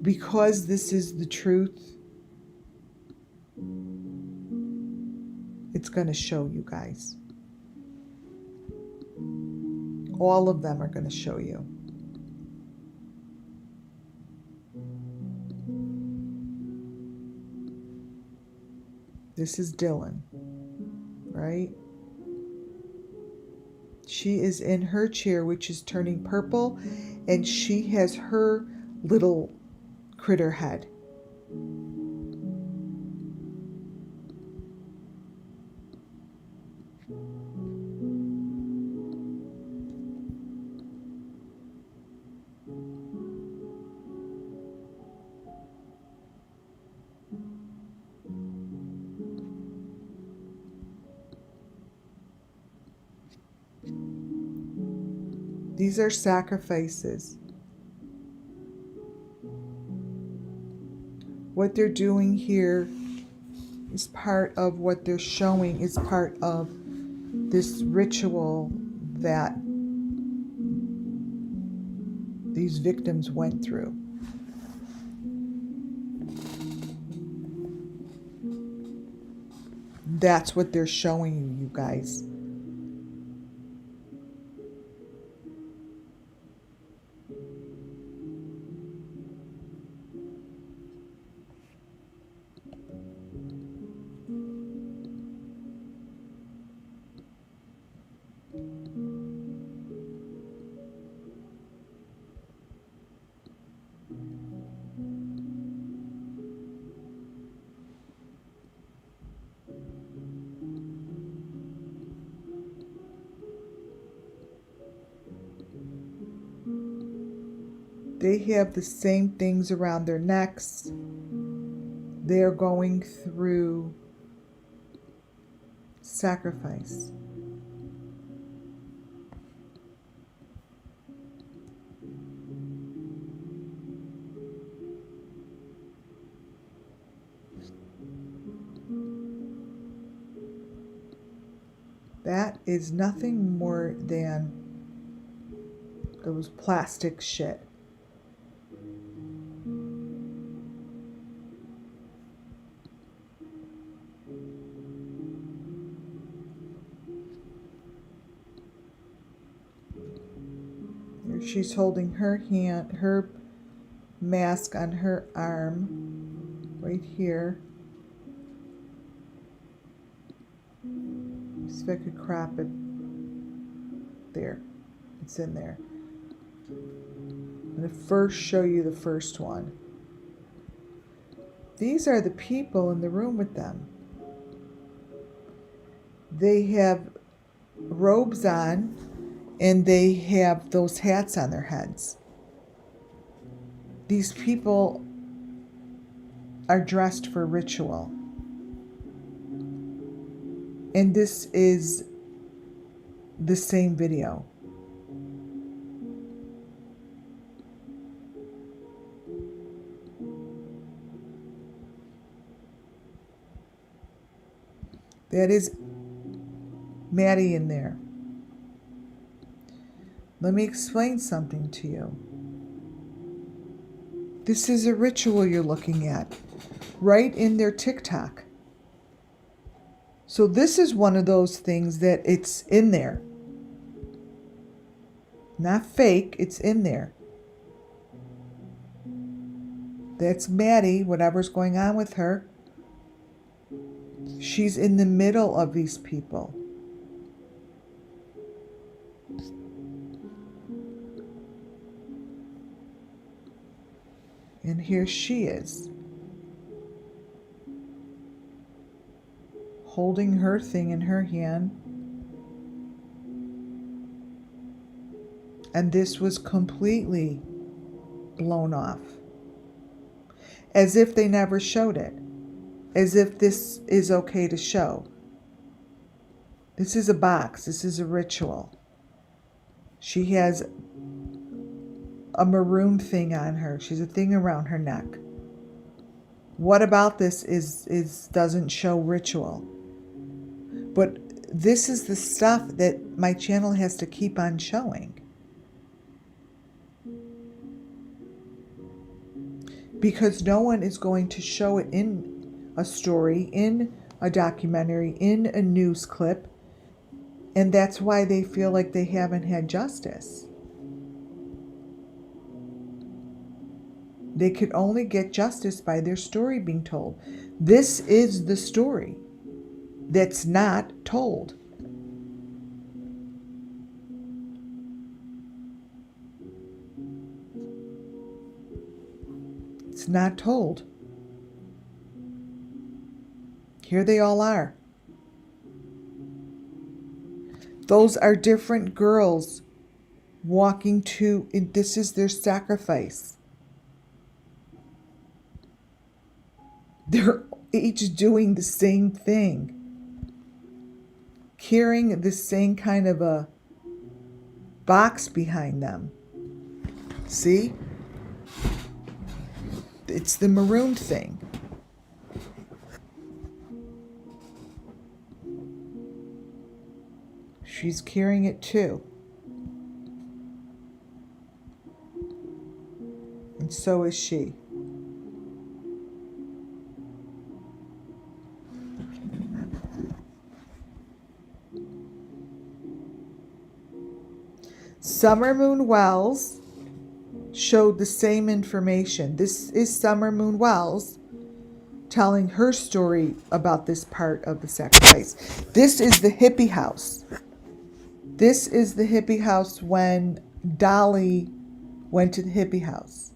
because this is the truth. It's going to show you guys. All of them are going to show you. This is Dylan, right? She is in her chair, which is turning purple, and she has her little critter head. These are sacrifices. What they're doing here is part of what they're showing, is part of this ritual that these victims went through. That's what they're showing you, you guys. They have the same things around their necks. They're going through sacrifice. That is nothing more than those plastic shit. She's holding her hand, her mask on her arm, right here. See if I could crop it. There, it's in there. I'm going to first show you the first one. These are the people in the room with them. They have robes on, and they have those hats on their heads. These people are dressed for ritual. And this is the same video. That is Maddie in there. Let me explain something to you. This is a ritual you're looking at, right in their TikTok. So this is one of those things that it's in there. Not fake, it's in there. That's Maddie, whatever's going on with her. She's in the middle of these people. And here she is, holding her thing in her hand. And this was completely blown off. As if they never showed it. As if this is okay to show. This is a box. This is a ritual. She has a maroon thing on her. She's a thing around her neck. What about this is doesn't show ritual? But this is the stuff that my channel has to keep on showing. Because no one is going to show it in a story, in a documentary, in a news clip. And that's why they feel like they haven't had justice. They could only get justice by their story being told. This is the story that's not told. It's not told. Here they all are. Those are different girls walking to, and this is their sacrifice. They're each doing the same thing. Carrying the same kind of a box behind them. See? It's the maroon thing. She's carrying it too. And so is she. Summer Moon Wells showed the same information. This is Summer Moon Wells telling her story about this part of the sacrifice. This is the hippie house. This is the hippie house when Dolly went to the hippie house.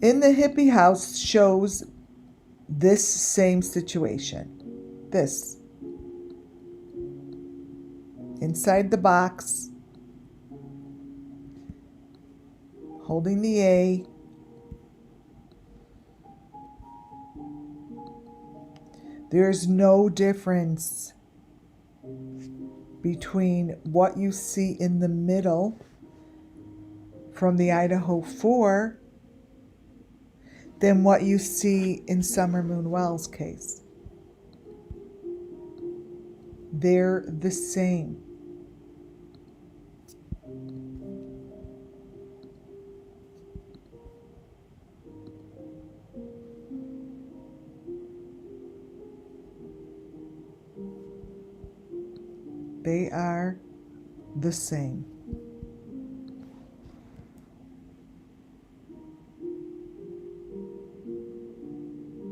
In the hippie house shows this same situation. This. Inside the box, holding the A. There's no difference between what you see in the middle from the Idaho 4 than what you see in Summer Moon Wells' case. They're the same. They are the same.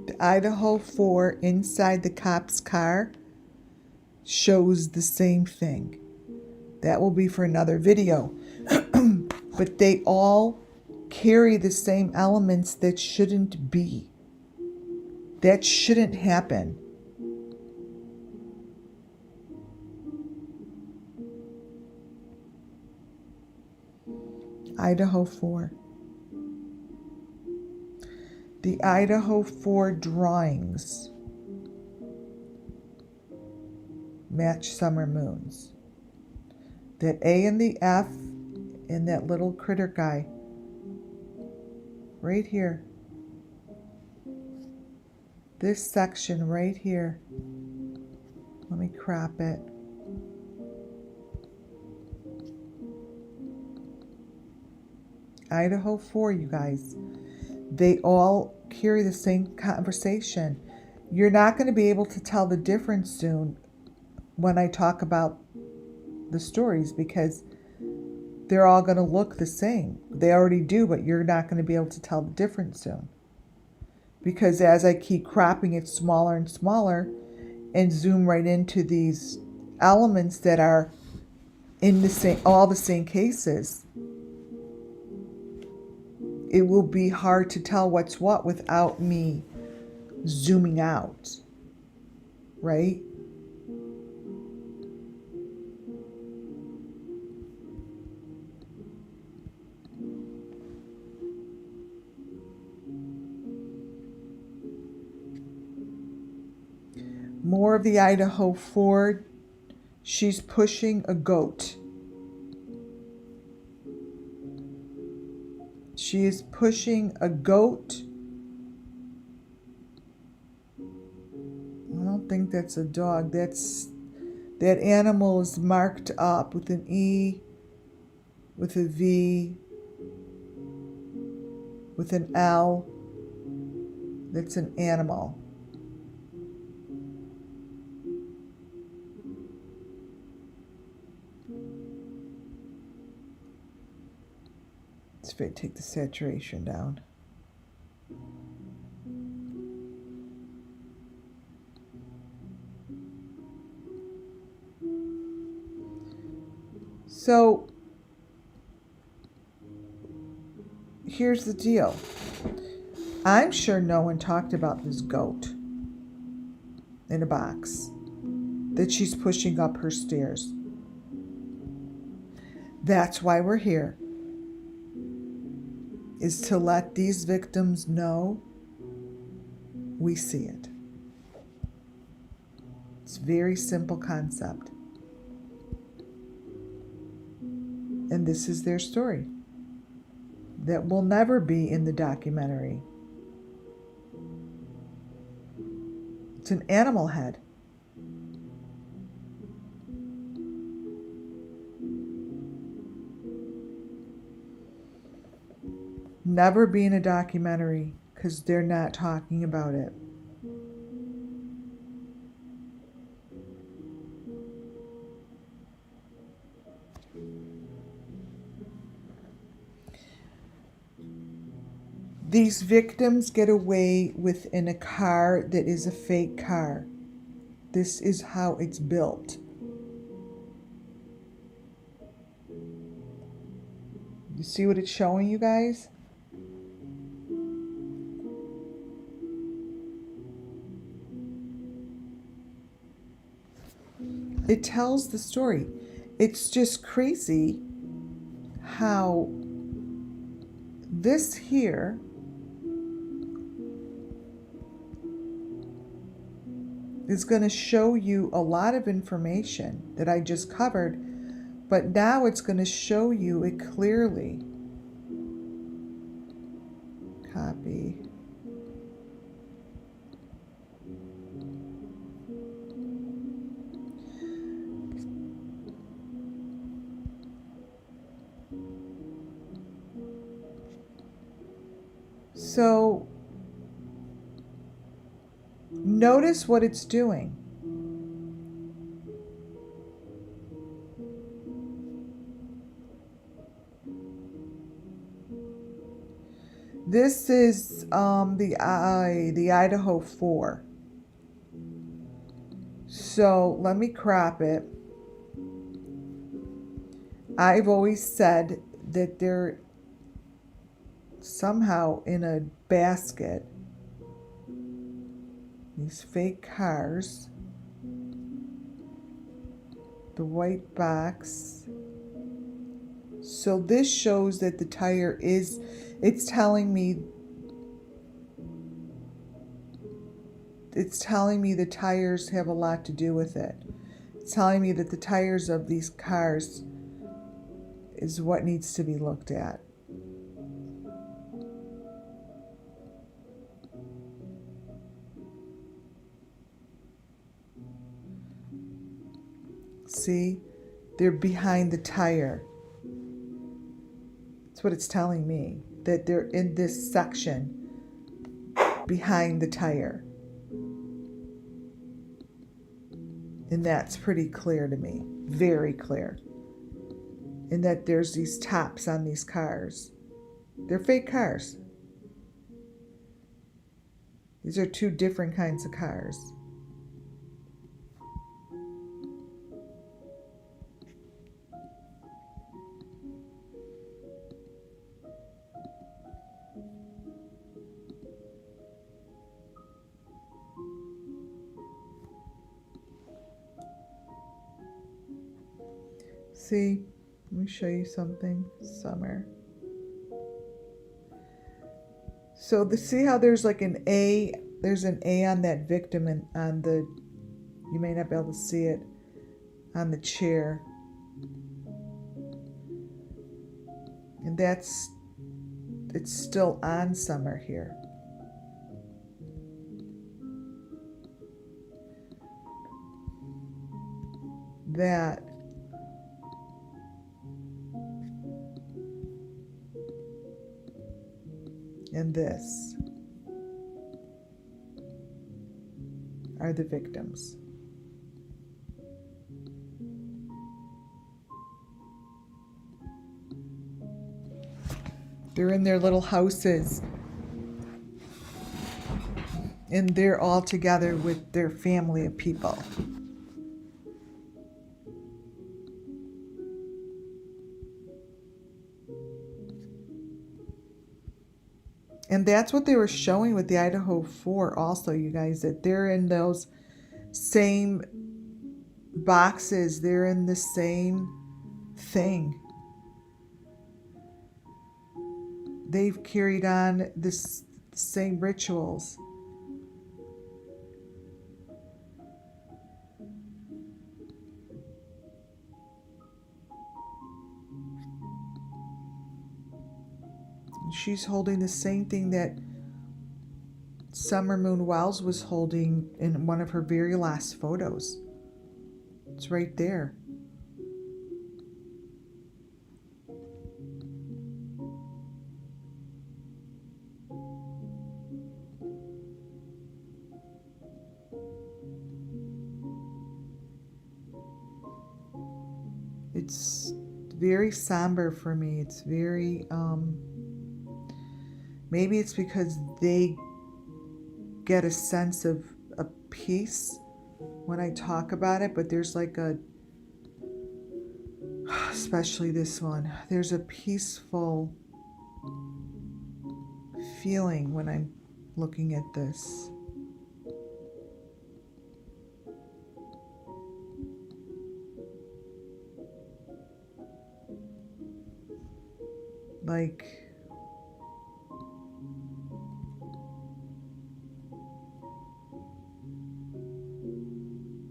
The Idaho 4 inside the cop's car shows the same thing. That will be for another video. But they all carry the same elements that shouldn't be. That shouldn't happen. Idaho 4. The Idaho 4 drawings match Summer Moon's. That A and the F and that little critter guy right here. This section right here. Let me crop it. Idaho 4, you guys. They all carry the same conversation. You're not going to be able to tell the difference soon when I talk about the stories because they're all going to look the same. They already do, but you're not going to be able to tell the difference soon. Because as I keep cropping it smaller and smaller and zoom right into these elements that are in the same, all the same cases, it will be hard to tell what's what without me zooming out, right? More of the Idaho 4. She's pushing a goat. She is pushing a goat. I don't think that's a dog. That animal is marked up with an E, with a V, with an L. That's an animal. Let's take the saturation down. So here's the deal. I'm sure no one talked about this goat in a box that she's pushing up her stairs. That's why we're here, is to let these victims know we see it. It's a very simple concept. And this is their story that will never be in the documentary. It's an animal head. Never be in a documentary because they're not talking about it. These victims get away within a car that is a fake car. This is how it's built. You see what it's showing you guys? It tells the story. It's just crazy how this here is going to show you a lot of information that I just covered, but now it's going to show you it clearly. Copy. So notice what it's doing. This is the Idaho 4. So let me crop it. I've always said that they're somehow in a basket. These fake cars. The white box. So this shows that the tire is, it's telling me the tires have a lot to do with it. It's telling me that the tires of these cars is what needs to be looked at. See? They're behind the tire. That's what it's telling me. That they're in this section behind the tire. And that's pretty clear to me. Very clear. And that there's these tops on these cars. They're fake cars. These are two different kinds of cars. See, let me show you something. Summer. So see how there's like an A, there's an A on that victim and on the, you may not be able to see it, on the chair. And it's still on Summer here. That and this are the victims. They're in their little houses and they're all together with their family of people. And that's what they were showing with the Idaho 4 also, you guys, that they're in those same boxes. They're in the same thing. They've carried on this same rituals. She's holding the same thing that Summer Moon Wells was holding in one of her very last photos. It's right there. It's very somber for me. It's very, maybe it's because they get a sense of a peace when I talk about it, but there's like a, especially this one, there's a peaceful feeling when I'm looking at this.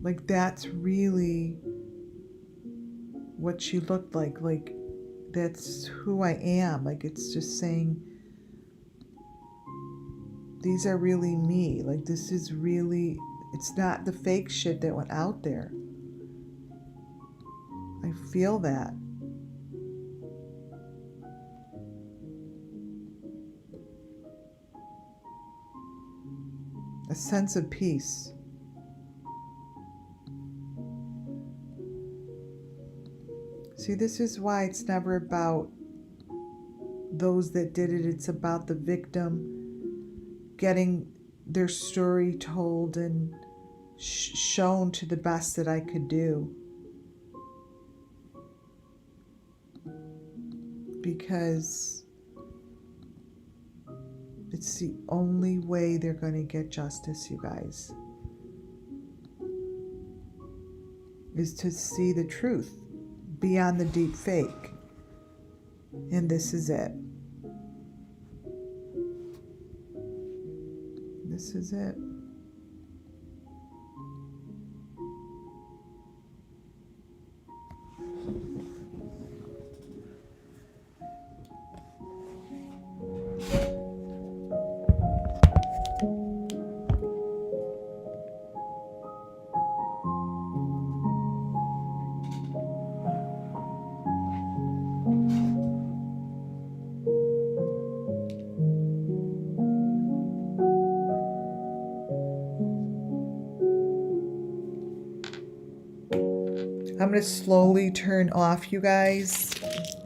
Like that's really what she looked like. Like that's who I am. Like it's just saying, these are really me. Like this is really, it's not the fake shit that went out there. I feel that. A sense of peace. See, this is why it's never about those that did it. It's about the victim getting their story told and shown to the best that I could do. Because it's the only way they're going to get justice, you guys, is to see the truth beyond the deep fake. And this is it. This is it. I'm going to slowly turn off, you guys,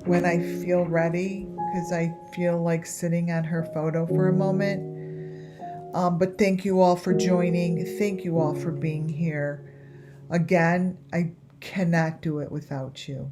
when I feel ready, because I feel like sitting on her photo for a moment. But thank you all for joining. Thank you all for being here. Again, I cannot do it without you.